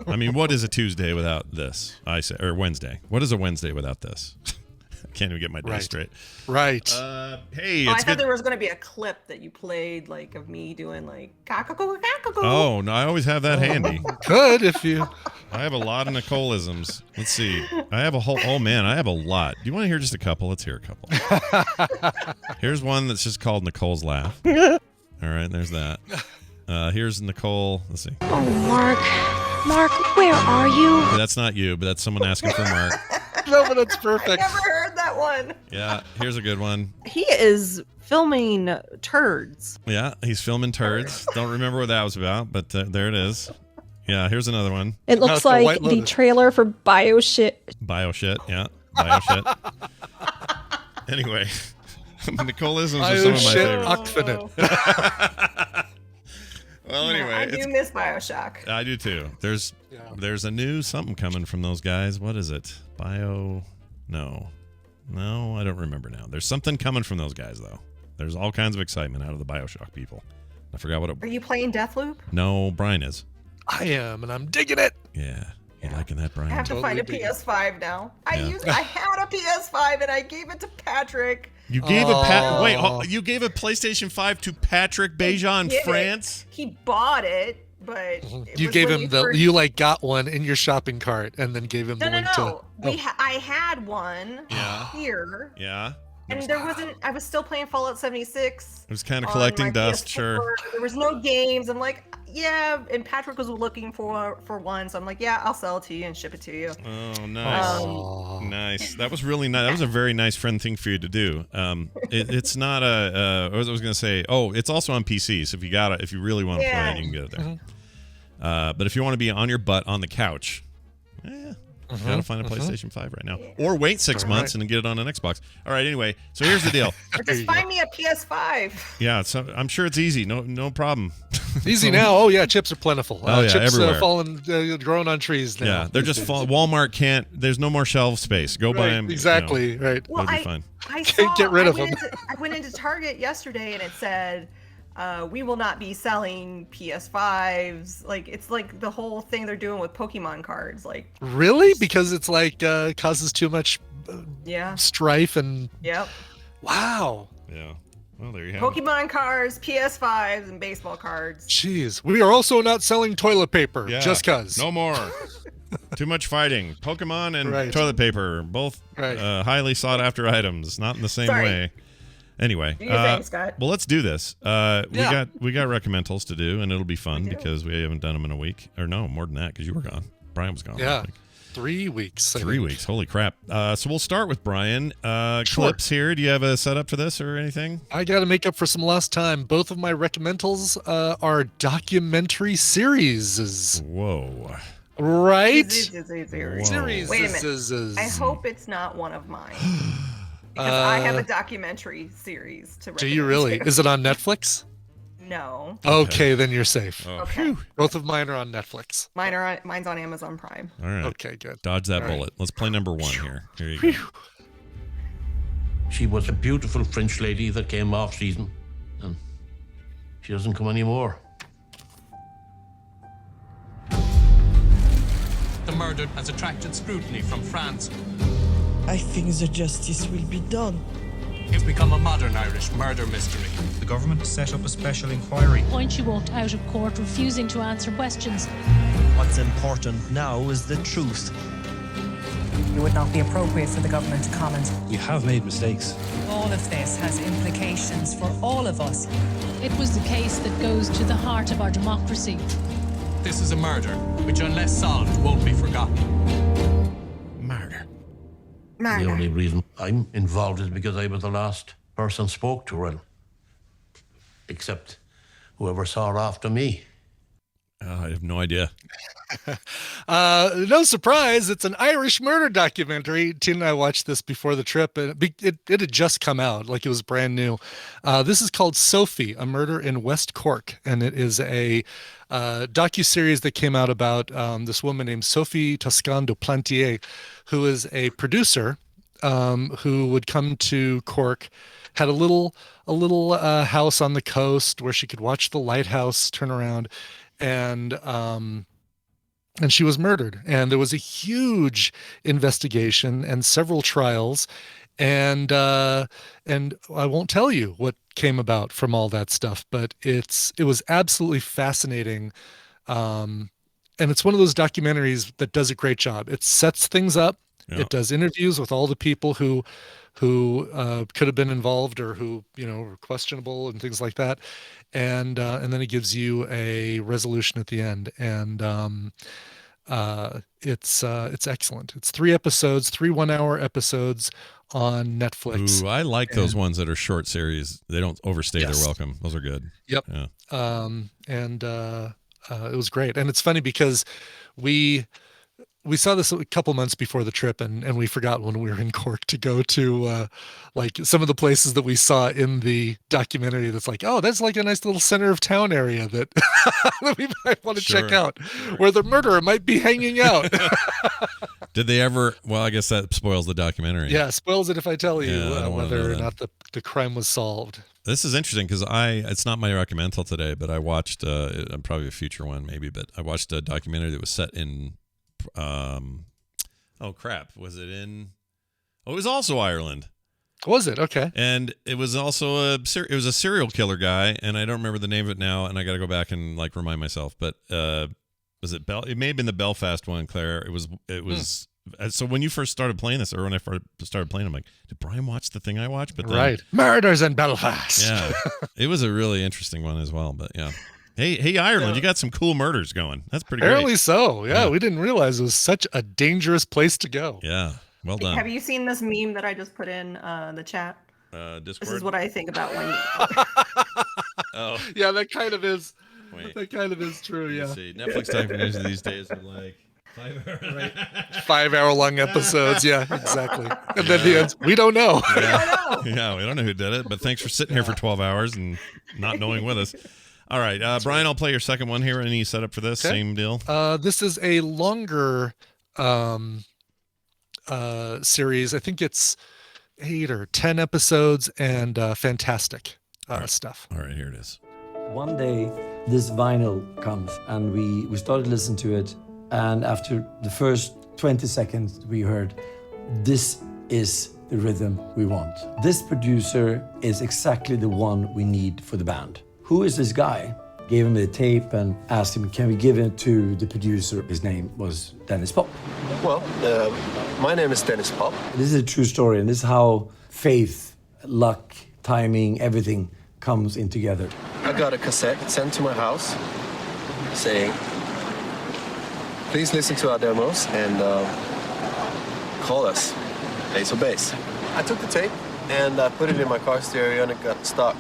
I mean, what is a Tuesday without this? Or Wednesday. What is a Wednesday without this? I can't even get my day straight. Right. Hey, I it's thought good. there was going to be a clip that you played, like, of me doing, like, cackle. Oh, no, I always have that handy. Good if you... I have a lot of Nicoleisms. Let's see. I have a whole... Oh, man, I have a lot. Do you want to hear just a couple? Let's hear a couple. Here's one that's just called Nicole's Laugh. All right, there's that. Here's Nicole. Let's see. Oh, Mark, where are you? That's not you, but that's someone asking for Mark. No, but that's perfect. I never heard that one. Yeah, here's a good one. He is filming turds. Yeah, he's filming turds. Don't remember what that was about, but there it is. Yeah, here's another one. It looks like the trailer for BioShit. BioShit, yeah. BioShit. Anyway, Nicoleisms are some of my favorites. Octonate. Well, anyway. I do miss Bioshock. I do too. There's a new something coming from those guys. What is it? No, I don't remember now. There's something coming from those guys, though. There's all kinds of excitement out of the BioShock people. I forgot what it was. Are you playing Deathloop? No, Brian is. I am, and I'm digging it. Yeah. You liking that, Brian? I have to find a PS5 now. I had a PS5 and I gave it to Patrick. You gave you gave a PlayStation 5 to Patrick Beja in France? He bought it, but You gave him you got one in your shopping cart and then gave him the link to. I had one here. Yeah. And I was still playing Fallout 76. It was kind of collecting dust, PS4. sure. There was no games. I'm like, yeah, and Patrick was looking for one, so I'm like, yeah, I'll sell it to you and ship it to you. Oh, nice. Nice. That was really nice. That was a very nice friend thing for you to do. It's not what was I going to say? Oh, it's also on PC, so if you really want to play it, you can get it there. But if you want to be on your butt on the couch, you gotta find a PlayStation 5 right now. Or wait 6 months and get it on an Xbox. All right, anyway, so here's the deal. Or just find me a PS5. Yeah, I'm sure it's easy. No problem. Easy now. Oh, yeah, chips are plentiful. Chips everywhere. Growing on trees now. Yeah, they're just Walmart can't. There's no more shelf space. Go buy them. Exactly, right. Well, it'll be fine. I Can't get rid of them. I went into Target yesterday and it said, we will not be selling PS5s. Like, it's like the whole thing they're doing with Pokemon cards. Like, really? Because it's like causes too much strife and. Yep. Wow. Yeah. Well, there you have Pokemon cards, PS5s, and baseball cards. Jeez. We are also not selling toilet paper. Yeah. Just cause. No more. Too much fighting. Pokemon and toilet paper, both highly sought after items. Not in the same way. Anyway, do your thing, Scott. Well, let's do this. We got Reccamentals to do, and it'll be fun because we haven't done them in a week. Or no, more than that, because you were gone. Brian was gone. Yeah, 3 weeks. 3 weeks. Holy crap! So we'll start with Brian. Clips here. Do you have a setup for this or anything? I got to make up for some lost time. Both of my Reccamentals are documentary series. Whoa. Right? Series. Wait a minute. I hope it's not one of mine. Because I have a documentary series to recommend. Do you really? Is it on Netflix? No. Okay, then you're safe. Oh. Okay. Both of mine are on Netflix. Mine's on Amazon Prime. All right. Okay, good. Dodge that bullet. Let's play number 1 here. Here you go. She was a beautiful French lady that came off season, and she doesn't come anymore. The murder has attracted scrutiny from France. I think the justice will be done. It's become a modern Irish murder mystery. The government has set up a special inquiry. Point she walked out of court refusing to answer questions. What's important now is the truth. It would not be appropriate for the government to comment. We have made mistakes. All of this has implications for all of us. It was the case that goes to the heart of our democracy. This is a murder, which unless solved, won't be forgotten. Murder. The only reason I'm involved is because I was the last person spoke to her. Except whoever saw her after me. I have no idea. No surprise, it's an Irish murder documentary. Tina and I watched this before the trip, and it had just come out, like it was brand new. This is called Sophie, A Murder in West Cork, and it is a docuseries that came out about this woman named Sophie Toscan du Plantier, who is a producer who would come to Cork, had a little house on the coast where she could watch the lighthouse turn around, and she was murdered, and there was a huge investigation and several trials, and I won't tell you what came about from all that stuff, but it was absolutely fascinating, and it's one of those documentaries that does a great job. It sets things up. Yeah. It does interviews with all the people who could have been involved or who were questionable and things like that, and then it gives you a resolution at the end, and it's excellent. It's 3 episodes, 3 1-hour episodes on Netflix. Ooh, I like those ones that are short series. They don't overstay their welcome. Those are good. Yep. Yeah. It was great, and it's funny because we saw this a couple months before the trip, and we forgot when we were in Cork to go to like some of the places that we saw in the documentary. That's like, oh, that's like a nice little center of town area that, that we might want to check out, where the murderer might be hanging out. Did they ever? Well, I guess that spoils the documentary. Yeah, spoils it if I tell you whether or not the crime was solved. This is interesting because it's not my Reccamental today, but I watched probably a future one maybe, but I watched a documentary that was set in. Oh crap! Was it in? Oh, it was also Ireland. Was it? Okay. And it was also it was a serial killer guy, and I don't remember the name of it now, and I got to go back and like remind myself. But was it It may have been the Belfast one, Claire. It was. So when you first started playing this, or when I first started playing, I'm like, did Brian watch the thing I watched? But then, right, Murders in Belfast. Yeah, it was a really interesting one as well. But yeah. Hey, Ireland, you got some cool murders going. That's pretty great. Apparently so. Yeah, we didn't realize it was such a dangerous place to go. Yeah, well done. Have you seen this meme that I just put in the chat? Discord? This is what I think about when you... Oh. Yeah, that kind of is. Wait. That kind of is true, yeah. Let's see. Netflix documentaries these days are like 5-hour-long episodes. Yeah, exactly. And then the end, we don't know. Yeah, we don't know who did it, but thanks for sitting here for 12 hours and not knowing with us. All right, Brian, I'll play your second one here. Any setup for this? Okay. Same deal? This is a longer series. I think it's 8 or 10 episodes, and fantastic stuff. All right, here it is. One day, this vinyl comes, and we started listening to it, and after the first 20 seconds, we heard, this is the rhythm we want. This producer is exactly the one we need for the band. Who is this guy? Gave him the tape and asked him, can we give it to the producer? His name was Dennis Pop. Well, my name is Dennis Pop. This is a true story, and this is how faith, luck, timing, everything comes in together. I got a cassette sent to my house saying, please listen to our demos and call us, Ace of Base. I took the tape and I put it in my car stereo and it got stuck.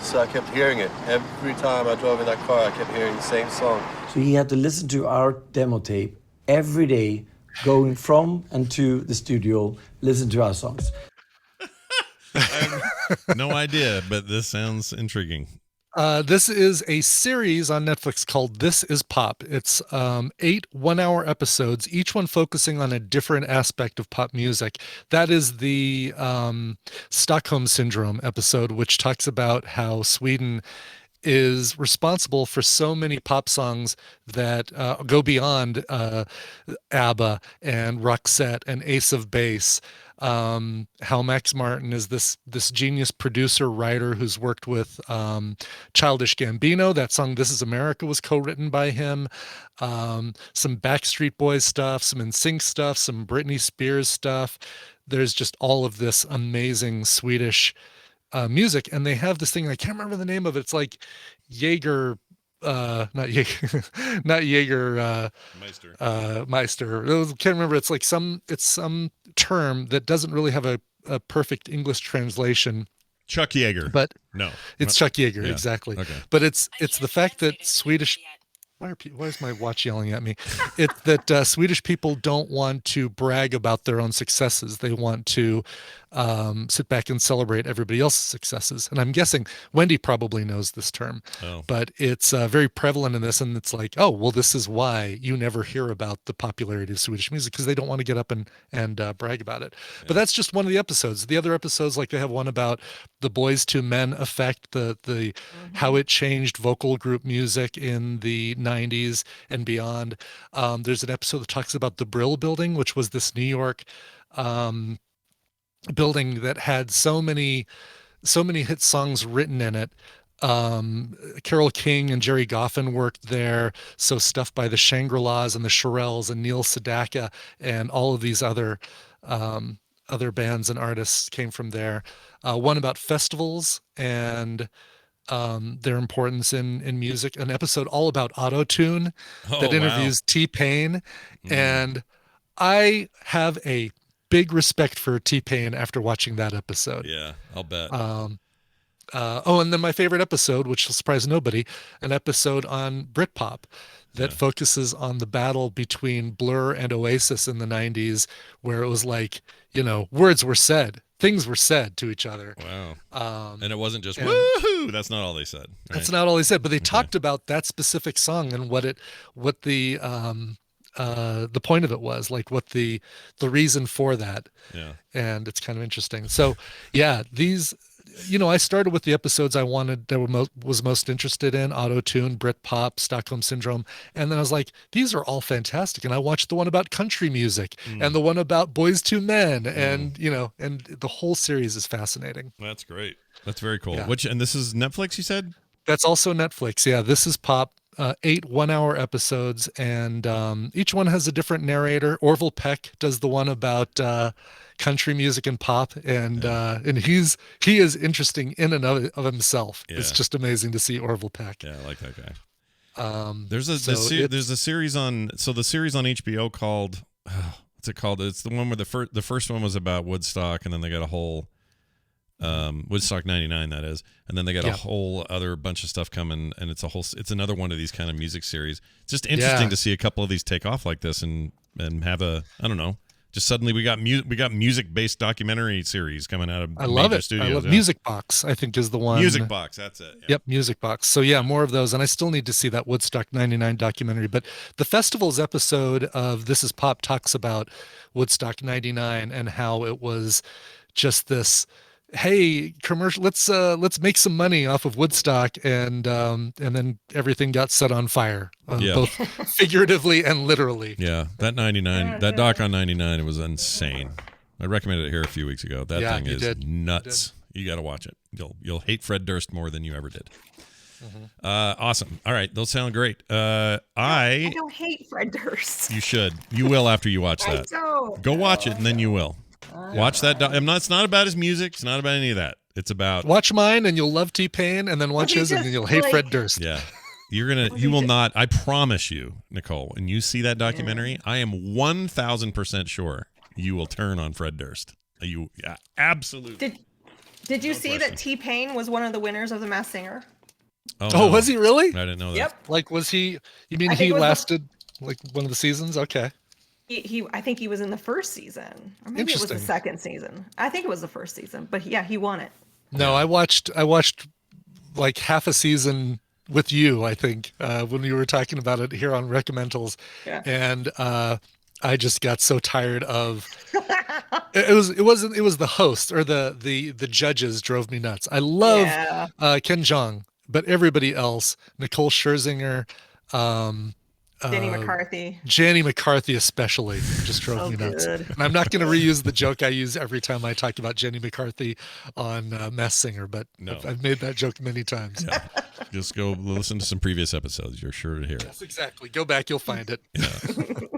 So I kept hearing it. Every time I drove in that car, I kept hearing the same song. So he had to listen to our demo tape every day, going from and to the studio, listen to our songs. I have no idea, but this sounds intriguing. This is a series on Netflix called This Is Pop. It's 8 one-hour episodes, each one focusing on a different aspect of pop music. That is the Stockholm Syndrome episode, which talks about how Sweden is responsible for so many pop songs that go beyond ABBA and Roxette and Ace of Base. how Max Martin is this genius producer writer who's worked with Childish Gambino. That song "This Is America" was co-written by him. Some Backstreet Boys stuff, some NSYNC stuff, some Britney Spears stuff. There's just all of this amazing Swedish music, and they have this thing, I can't remember the name of it. It's like Jaeger, not Jaeger, not Jaeger Meister. Can't remember. It's like some term that doesn't really have a perfect English translation. Chuck Yeager. But no, it's Chuck Yeager, yeah. exactly. Okay. But it's the fact that Swedish. Why is my watch yelling at me? It's that Swedish people don't want to brag about their own successes. They want to sit back and celebrate everybody else's successes. And I'm guessing Wendy probably knows this term, but it's very prevalent in this. And it's like, oh, well, this is why you never hear about the popularity of Swedish music, because they don't want to get up and brag about it. Yeah. But that's just one of the episodes. The other episodes, like they have one about the Boys to Men effect, the how it changed vocal group music in the 90s and beyond. There's an episode that talks about the Brill Building, which was this New York building that had so many hit songs written in it. Carole King and Jerry Goffin worked there. So stuff by the Shangri-Las and the Shirelles and Neil Sedaka and all of these other bands and artists came from there. One about festivals and their importance in music, an episode all about auto-tune that interviews T-Pain. And I have a big respect for T-Pain after watching that episode. Yeah, I'll bet. And then my favorite episode, which will surprise nobody, an episode on Britpop that focuses on the battle between Blur and Oasis in the 90s, where it was like, words were said, things were said to each other. Wow. And it wasn't just woohoo. That's not all they said. Right? That's not all they said, but they talked about that specific song and what the point of it was, like what the reason for that. Yeah. And it's kind of interesting. So yeah, these, I started with the episodes I wanted, that was most interested in: Auto-Tune, Britpop, Stockholm Syndrome. And then I was like, these are all fantastic. And I watched the one about country music and the one about Boys to Men. And, and the whole series is fascinating. That's great. That's very cool. Yeah. And this is Netflix, you said? That's also Netflix. Yeah. This is Pop. 8 one-hour episodes, and each one has a different narrator. Orville Peck does the one about country music and pop, and he is interesting in and of himself. Yeah. It's just amazing to see Orville Peck. Yeah, I like that guy. There's a series on the series on HBO called what's it called? It's the one where the first one was about Woodstock, and then they got a whole Woodstock 99, that is, and then they got a whole other bunch of stuff coming, and it's another one of these kind of music series. It's just interesting to see a couple of these take off like this and have just suddenly we got music based documentary series coming out of major studios. I love Music Box, I think, is the one. Music Box, that's it. Yeah. Yep, Music Box. So yeah, more of those, and I still need to see that Woodstock 99 documentary. But the festivals episode of This Is Pop talks about Woodstock 99 and how it was just this, hey, commercial, let's make some money off of Woodstock, and then everything got set on fire, both figuratively and literally. Yeah, that 99, that doc on 99, it was insane. I recommended it here a few weeks ago. That thing is nuts. You got to watch it. You'll hate Fred Durst more than you ever did. Awesome. All right, those sound great. I don't hate Fred Durst. You should. You will after you watch that. Go watch it, and then you will. Watch that. It's not about his music. It's not about any of that. It's about watch mine, and you'll love T-Pain, and then watch his, and then you'll hate Fred Durst. Yeah, you will not. I promise you, Nicole. When you see that documentary, I am 1,000% sure you will turn on Fred Durst. Absolutely. Did you see that T-Pain was one of the winners of The Masked Singer? Oh, no. Was he really? I didn't know that. Yep. Like, was he? You mean he lasted like one of the seasons? Okay. I think he was in the first season, or maybe it was the second season. I think it was the first season, but yeah, he won it. No, I watched like half a season with you, I think, when we were talking about it here on Reccamentals, and I just got so tired of it was the host or the judges drove me nuts. I love Ken Jeong, but everybody else, Nicole Scherzinger, Jenny McCarthy. Jenny McCarthy especially just drove me nuts. Good. And I'm not going to reuse the joke I use every time I talk about Jenny McCarthy on Mass Singer, but No. I've made that joke many times. Yeah. Just go listen to some previous episodes. You're sure to hear it. Yes, exactly. Go back, you'll find it. Yeah.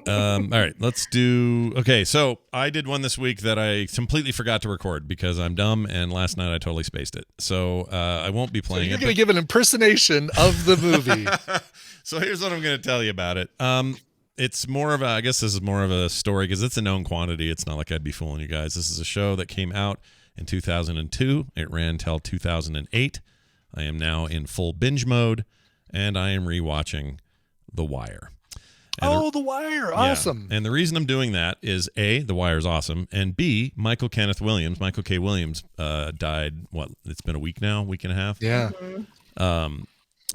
All right, let's do. Okay, so I did one this week that I completely forgot to record because I'm dumb, and last night I totally spaced it. So I won't be playing You're it. going to give an impersonation of the movie. So here's what I'm going to tell you about it. It's more of a, I guess this is more of a story because it's a known quantity. It's not like I'd be fooling you guys. This is a show that came out in 2002. It ran till 2008. I am now in full binge mode, and I am rewatching The Wire. And The Wire. Awesome. And the reason I'm doing that is A, The Wire is awesome, and B, Michael K. Williams, died, it's been a week now, week and a half? Yeah.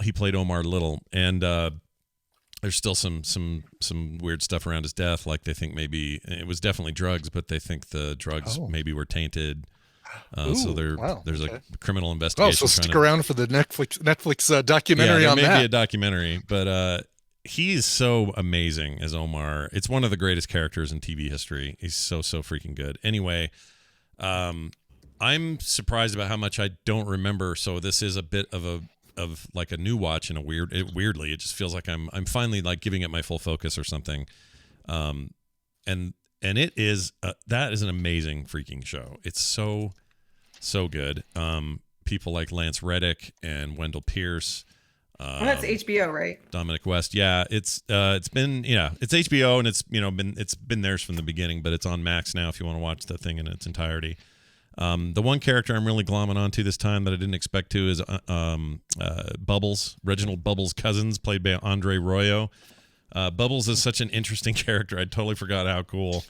He played Omar Little, and there's still some weird stuff around his death, like they think maybe, it was definitely drugs, but they think the drugs maybe were tainted. So there's a criminal investigation. Oh, so stick around for the Netflix documentary on that. Yeah, there may be a documentary, but he is so amazing as Omar. It's one of the greatest characters in TV history. He's so freaking good. Anyway, I'm surprised about how much I don't remember. So this is a bit of like a new watch in a weirdly. It just feels like I'm finally like giving it my full focus or something. And it is that is an amazing freaking show. It's so good. People like Lance Reddick and Wendell Pierce. That's HBO, right? Dominic West. Yeah, it's been it's HBO, and it's been theirs from the beginning, but it's on Max now if you want to watch the thing in its entirety. The one character I'm really glomming onto this time that I didn't expect to is Bubbles, Reginald Bubbles' Cousins, played by Andre Royo. Bubbles is such an interesting character. I totally forgot how cool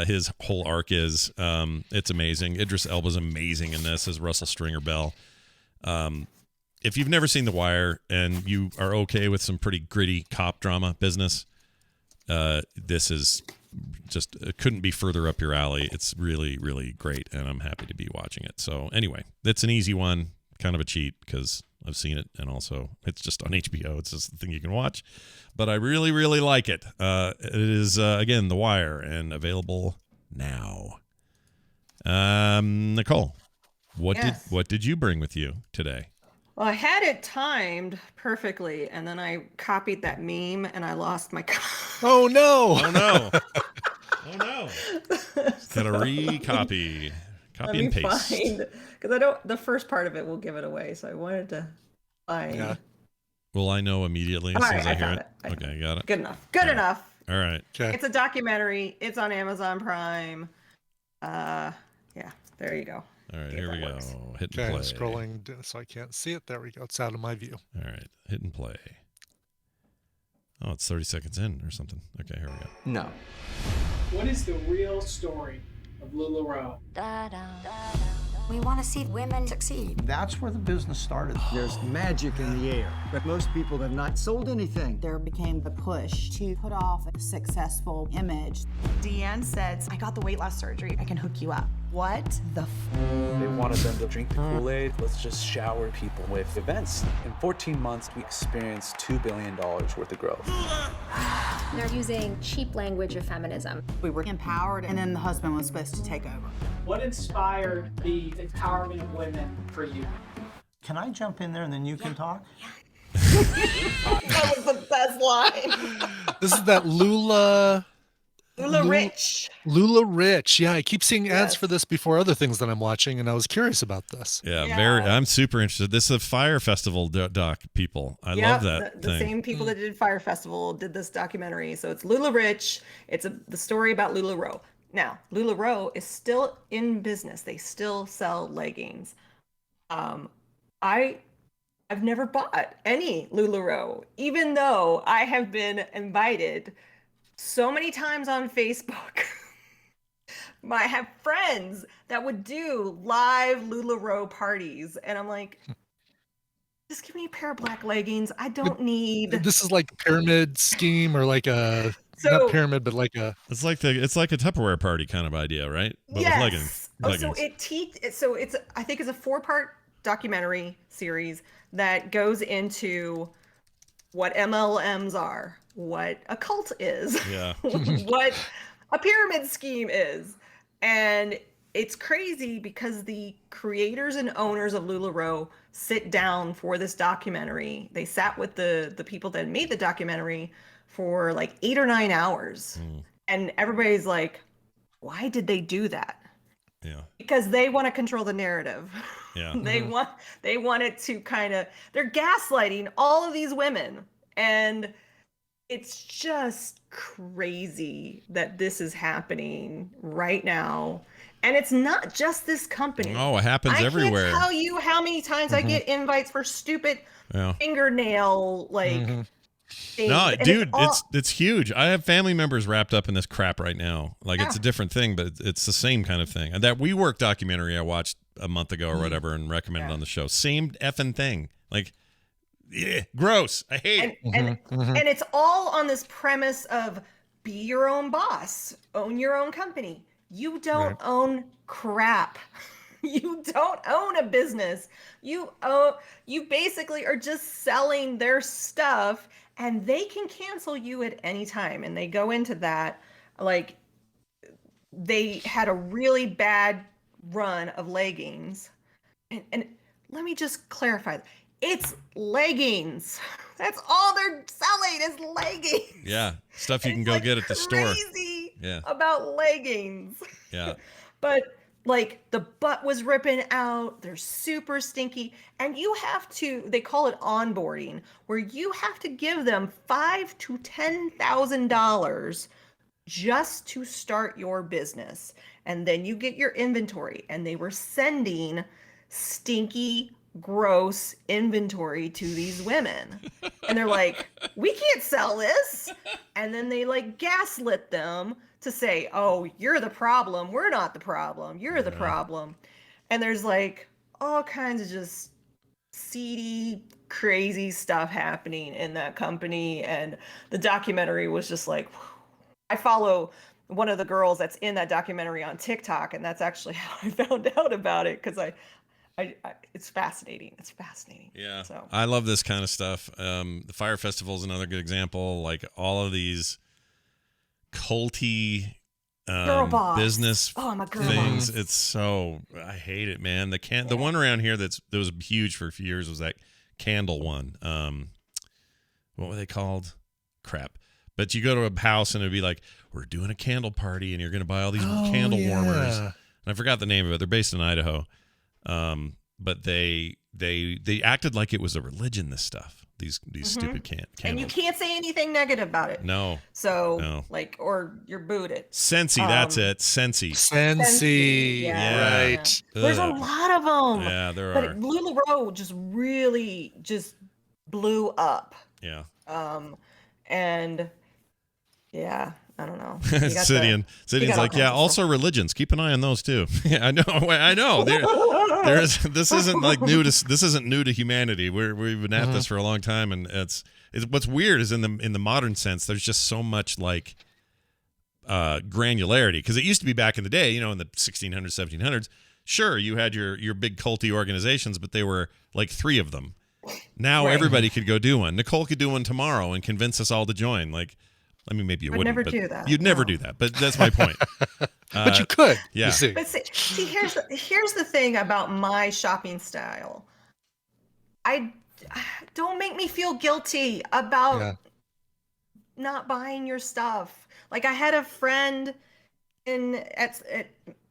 his whole arc is. It's amazing. Idris Elba's amazing in this as Russell Stringer Bell. If you've never seen The Wire and you are okay with some pretty gritty cop drama business, this is just it couldn't be further up your alley. It's really, really great, and I'm happy to be watching it. So anyway, it's an easy one, kind of a cheat because I've seen it, and also it's just on HBO. It's just the thing you can watch, but I really, really like it. It is again The Wire and available now. Nicole, what did you bring with you today? Well, I had it timed perfectly, and then I copied that meme, and I lost my. Oh no! Oh no! Oh no! Got to recopy, copy and paste. Because I don't. The first part of it will give it away, so I wanted to find. Yeah. Well, I know immediately as soon as I hear it. Okay, got it. Good enough. Good enough. All right. Okay. It's a documentary. It's on Amazon Prime. Yeah. There you go. All right, here we go. Hit and Okay, play. I'm scrolling so I can't see it. There we go. It's out of my view. All right, hit and play. Oh, it's 30 seconds in or something. Okay, here we go. No. What is the real story of LuLaRoe? We want to see women succeed. That's where the business started. There's magic in the air, but most people have not sold anything. There became the push to put off a successful image. Deanne said, I got the weight loss surgery. I can hook you up. What the They wanted them to drink the Kool-Aid. Let's just shower people with events. In 14 months, we experienced $2 billion worth of growth. They're using cheap language of feminism. We were empowered, and then the husband was supposed to take over. What inspired the empowerment of women for you? Can I jump in there and then you can talk? That was the best line. This is that Lula Rich. Lula Rich. Yeah, I keep seeing ads for this before other things that I'm watching, and I was curious about this. Yeah, I'm super interested. This is a Fire Festival doc, people. I love that the thing. same people that did Fire Festival did this documentary. So it's Lula Rich. It's the story about LuLaRoe. Now, LuLaRoe is still in business. They still sell leggings. I've never bought any LuLaRoe, even though I have been invited so many times on Facebook. I have friends that would do live LuLaRoe parties, and I'm like, just give me a pair of black leggings. I don't need. This is like a pyramid scheme, or like a not pyramid, but like a. It's like a Tupperware party kind of idea, right? But yes. with leggings. So I think it's a 4-part documentary series that goes into what MLMs are. what a cult is, Yeah. what a pyramid scheme is. And it's crazy because the creators and owners of LuLaRoe sit down for this documentary. They sat with the people that made the documentary for like 8 or 9 hours. And everybody's like, why did they do that? Yeah. Because they want to control the narrative. Yeah. They want it to kind of, they're gaslighting all of these women. And it's just crazy that this is happening right now. And it's not just this company. Oh, it happens everywhere. I can't tell you how many times I get invites for stupid fingernail things. No, And dude, it's it's huge. I have family members wrapped up in this crap right now. Like it's a different thing, but it's the same kind of thing. And that WeWork documentary I watched a month ago or whatever and recommended on the show. Same effing thing. Like, yeah, gross. I hate it. And it's all on this premise of be your own boss, own your own company. You don't own crap. You don't own a business. You basically are just selling their stuff, and they can cancel you at any time. And they go into that, like, they had a really bad run of leggings. And let me just clarify. It's leggings. That's all they're selling is leggings. Yeah, stuff you can go get at the store. Crazy Yeah. about leggings. Yeah. But like the butt was ripping out, they're super stinky, and you have to, they call it onboarding, where you have to give them $5,000 to $10,000 just to start your business. And then you get your inventory, and they were sending stinky, gross inventory to these women. And they're like, we can't sell this. And then they like gaslit them to say, oh, you're the problem. We're not the problem. You're the problem. And there's like all kinds of just seedy, crazy stuff happening in that company. And the documentary was just like, I follow one of the girls that's in that documentary on TikTok. And that's actually how I found out about it. Because I it's fascinating. It's fascinating. Yeah. So I love this kind of stuff. The Fire Festival is another good example. Like all of these culty girl boss. business I'm a girl things. boss. It's so, I hate it, man. The one around here that was huge for a few years was that candle one. What were they called? Crap. But you go to a house and it'd be like, we're doing a candle party and you're going to buy all these candle warmers. And I forgot the name of it. They're based in Idaho. But they acted like it was a religion, this stuff. These stupid candles. And you can't say anything negative about it. No. So like, or you're booted. Scentsy, that's it. Scentsy. Scentsy. Yeah. Right. There's a lot of them. Yeah, there but are. LuLaRoe just really just blew up. Yeah. And yeah, I don't know. Sidian's like, yeah, also religions. Keep an eye on those too. Yeah, I know. This isn't like this isn't new to humanity. We've been at this for a long time, and it's what's weird is in the modern sense, there's just so much like granularity, because it used to be back in the day, in the 1600s, 1700s. Sure, you had your big culty organizations, but they were like 3 of them. Now everybody could go do one. Nicole could do one tomorrow and convince us all to join. Like, I mean, maybe you wouldn't. Never do that. You'd never do that. But that's my point. But you could. Yeah. You see. But see, here's the thing about my shopping style. I don't make me feel guilty about not buying your stuff. Like I had a friend at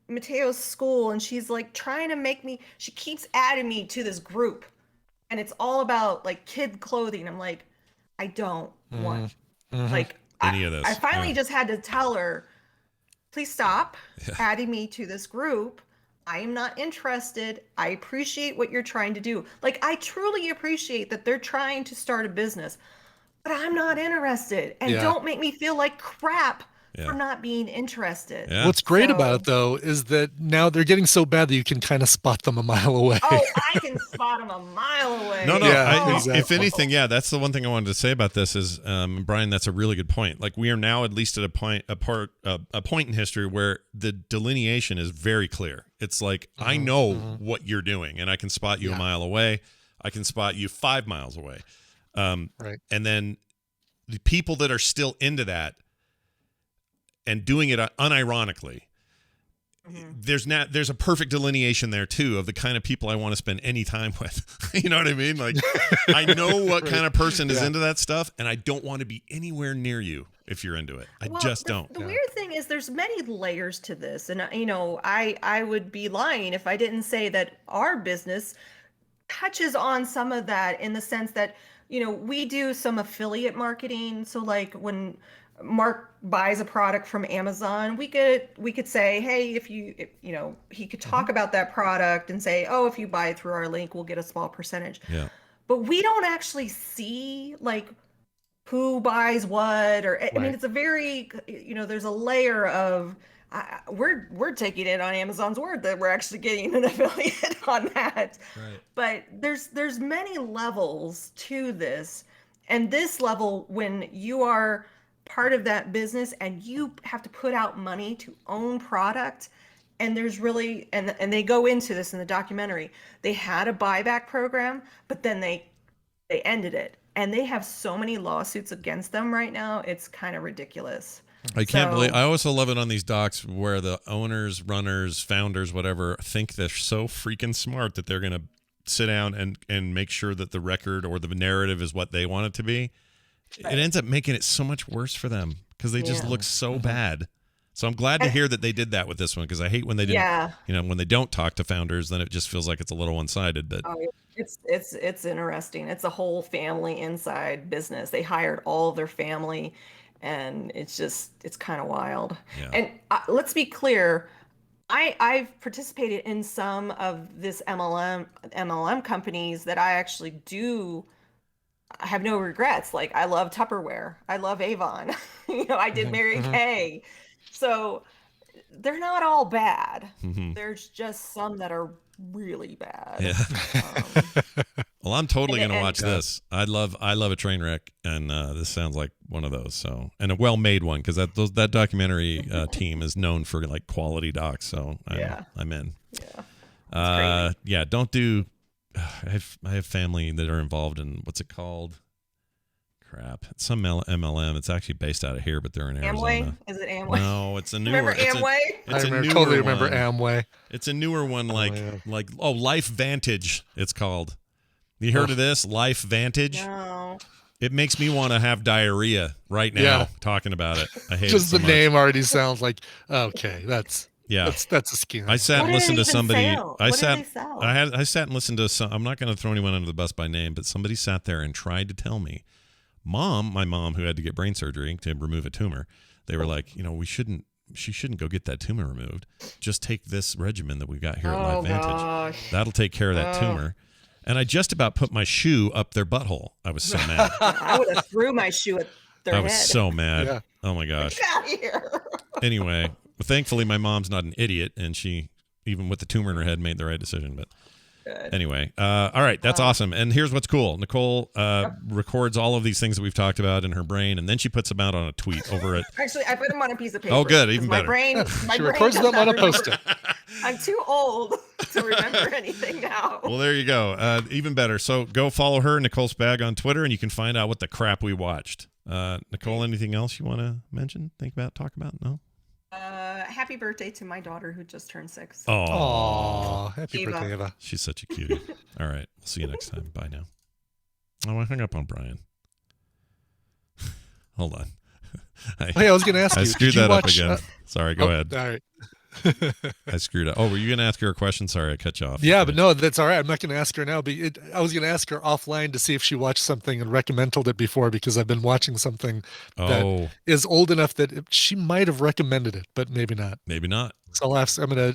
Mateo's school, and she's like trying to make me. She keeps adding me to this group, and it's all about like kid clothing. I'm like, I don't want like any of this. I finally just had to tell her, please stop adding me to this group. I am not interested. I appreciate what you're trying to do. Like, I truly appreciate that they're trying to start a business, but I'm not interested. And don't make me feel like crap for not being interested. Yeah. What's great about it, though, is that now they're getting so bad that you can kind of spot them a mile away. Oh, I can spot them a mile away. No. Exactly. If anything, that's the one thing I wanted to say about this is, Brian, that's a really good point. Like, we are now at least at a point in history where the delineation is very clear. It's like, I know what you're doing, and I can spot you a mile away. I can spot you 5 miles away. Right. And then the people that are still into that and doing it unironically, there's a perfect delineation there too of the kind of people I want to spend any time with. You know what I mean? Like, I know what kind of person is into that stuff, and I don't want to be anywhere near you if you're into it. I just don't. The weird thing is there's many layers to this, and I would be lying if I didn't say that our business touches on some of that, in the sense that we do some affiliate marketing. So like when Mark buys a product from Amazon, we could say, hey, if he could talk about that product and say, oh, if you buy it through our link, we'll get a small percentage. Yeah. But we don't actually see like who buys what, or I mean, it's a very, there's a layer of, we're taking it on Amazon's word that we're actually getting an affiliate on that. Right. But there's many levels to this, and this level, when you are part of that business and you have to put out money to own product, and there's really, and they go into this in the documentary, they had a buyback program, but then they ended it, and they have so many lawsuits against them right now. It's kind of ridiculous. I can't believe. I also love it on these docs where the owners, runners, founders, whatever, think they're so freaking smart that they're going to sit down and make sure that the record or the narrative is what they want it to be. Right. It ends up making it so much worse for them because they just look so bad. So I'm glad to hear that they did that with this one, because I hate when they didn't. When they don't talk to founders, then it just feels like it's a little one-sided. But it's interesting. It's a whole family inside business. They hired all of their family. And it's kind of wild. Yeah. And let's be clear, I've participated in some of this MLM companies that I actually do. I have no regrets. Like, I love Tupperware. I love Avon. I did Mary Kay. So they're not all bad. There's just some that are really bad. Yeah. Well, I'm totally going to watch this. I love a train wreck, and this sounds like one of those. So, and a well-made one, because that documentary team is known for like quality docs. So I'm in. Yeah. Don't do. I have family that are involved in, what's it called? Crap. It's some MLM. It's actually based out of here, but they're in Arizona. Amway? Is it Amway? No, it's a newer. Remember Amway? Totally remember Amway. It's a newer one, like Life Vantage. It's called. You heard of this? Life Vantage? No. It makes me want to have diarrhea right now talking about it. I hate just it so the much. name already sounds like that's a scheme. I sat and listened to somebody. I sat and listened to some. I'm not going to throw anyone under the bus by name, but somebody sat there and tried to tell me, my mom who had to get brain surgery to remove a tumor. They were like, she shouldn't go get that tumor removed. Just take this regimen that we got here at Life Vantage. Gosh. That'll take care of that tumor. And I just about put my shoe up their butthole. I was so mad. I would have threw my shoe at their head. I was so mad. Yeah. Oh my gosh. Get out of here. Anyway, thankfully my mom's not an idiot, and she, even with the tumor in her head, made the right decision. But anyway, all right, that's awesome. And here's what's cool. Nicole records all of these things that we've talked about in her brain, and then she puts them out on a tweet over it. Actually, I put them on a piece of paper. Oh, good, even better. She records them on a Post-it. I'm too old to remember anything now. Well, there you go. Even better. So go follow her, Nicole Spag, on Twitter, and you can find out what the crap we watched. Nicole, anything else you want to mention, talk about? No? Happy birthday to my daughter who just turned 6. Oh, happy birthday, Eva. She's such a cutie. All right. We'll see you next time. Bye now. Oh, I hung up on Brian. Hold on. I was going to ask you. I screwed that up again. Sorry, go ahead. All right. I screwed up. Oh, were you going to ask her a question? Sorry, I cut you off. Yeah, but no, that's all right. I'm not going to ask her now. But I was going to ask her offline to see if she watched something and recommended it before, because I've been watching something that is old enough that she might have recommended it, but maybe not. Maybe not. So I'll ask. I'm gonna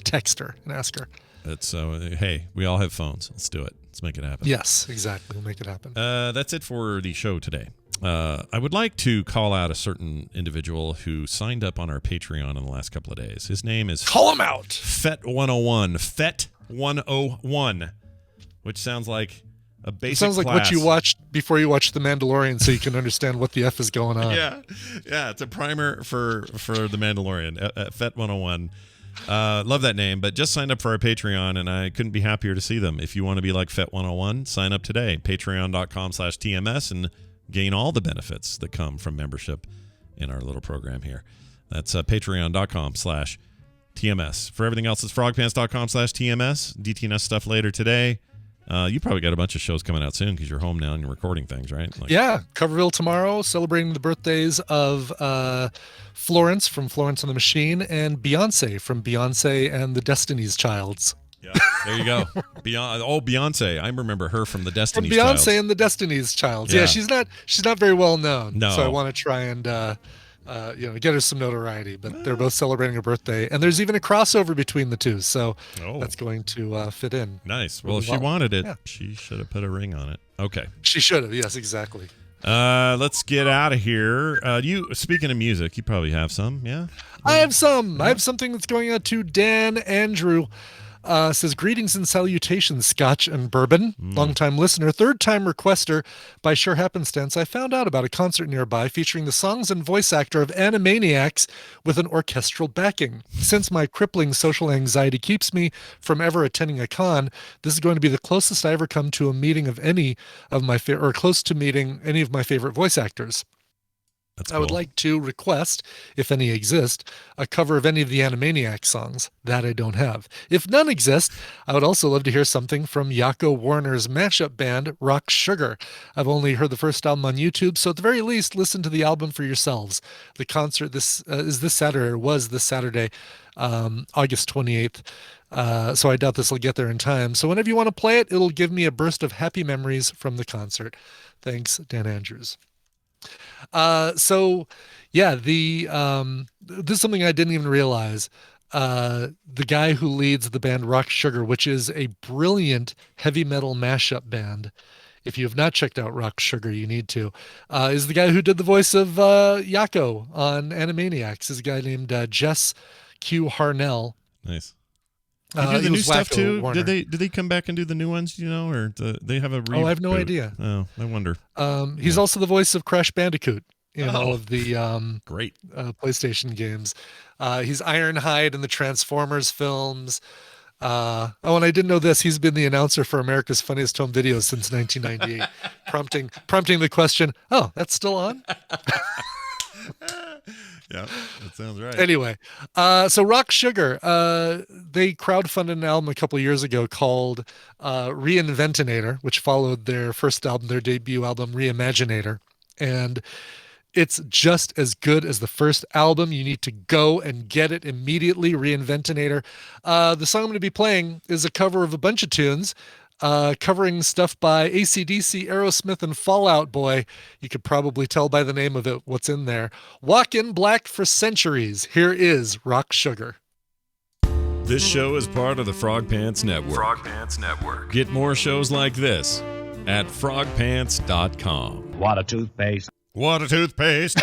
text her and ask her. That's hey, we all have phones. Let's do it. Let's make it happen. Yes, exactly. We'll make it happen. That's it for the show today. I would like to call out a certain individual who signed up on our Patreon in the last couple of days. His name is Call him out. Fet101. Fet101, which sounds like a basic sounds like class. What you watched before you watched The Mandalorian, so you can understand what the F is going on. Yeah, it's a primer for The Mandalorian. Fet101. Love that name, but just signed up for our Patreon, and I couldn't be happier to see them. If you want to be like Fet101, sign up today. Patreon.com/TMS, and gain all the benefits that come from membership in our little program here. That's patreon.com/TMS. For everything else, it's frogpants.com/TMS. DTNS stuff later today. You probably got a bunch of shows coming out soon because you're home now and you're recording things, right? Yeah, Coverville tomorrow, celebrating the birthdays of Florence from Florence and the Machine and Beyonce from Beyonce and the Destiny's Childs. Yeah, there you go. Beyonce. I remember her from the Destiny's From Beyonce Childs. and the Destiny's Childs. Yeah, she's not very well known. No. So I want to try and get her some notoriety. But they're both celebrating her birthday, and there's even a crossover between the two. So that's going to fit in. Nice. Well, if she wanted it, she should have put a ring on it. Okay. She should have. Yes, exactly. Let's get out of here. Speaking of music, you probably have some, yeah? I have some. I have something that's going out to Dan Andrew. Says, greetings and salutations, Scotch and Bourbon. Longtime listener, third-time requester. By sheer happenstance, I found out about a concert nearby featuring the songs and voice actor of Animaniacs with an orchestral backing. Since my crippling social anxiety keeps me from ever attending a con, this is going to be the closest I ever come to a meeting of any of my close to meeting any of my favorite voice actors. That's I would cool. like to request, if any exist, a cover of any of the Animaniacs songs. That I don't have. If none exist, I would also love to hear something from Yako Warner's mashup band, Rock Sugar. I've only heard the first album on YouTube, so at the very least, listen to the album for yourselves. The concert was this Saturday, August 28th. So I doubt this will get there in time. So whenever you want to play it, it'll give me a burst of happy memories from the concert. Thanks, Dan Andrews. This is something I didn't even realize. The guy who leads the band Rock Sugar, which is a brilliant heavy metal mashup band. If you have not checked out Rock Sugar, you need to. Is the guy who did the voice of Yako on Animaniacs. Is a guy named Jess Q. Harnell. Nice. They do the new stuff Wacko too. Warner. Did they come back and do the new ones? Or they have a reboot? I have no idea. Oh, I wonder. He's also the voice of Crash Bandicoot in all of the great PlayStation games. He's Ironhide in the Transformers films. And I didn't know this. He's been the announcer for America's Funniest Home Videos since 1998, prompting the question, "Oh, that's still on?" Yeah, that sounds right. Anyway, so Rock Sugar, they crowdfunded an album a couple of years ago called Reinventinator, which followed their first album, their debut album, Reimaginator. And it's just as good as the first album. You need to go and get it immediately, Reinventinator. The song I'm going to be playing is a cover of a bunch of tunes, covering stuff by AC/DC, Aerosmith, and Fall Out Boy. You could probably tell by the name of it what's in there. Walk in Black for Centuries. Here is Rock Sugar. This show is part of the Frog Pants Network. Frog Pants Network. Get more shows like this at frogpants.com. Water toothpaste. Water toothpaste.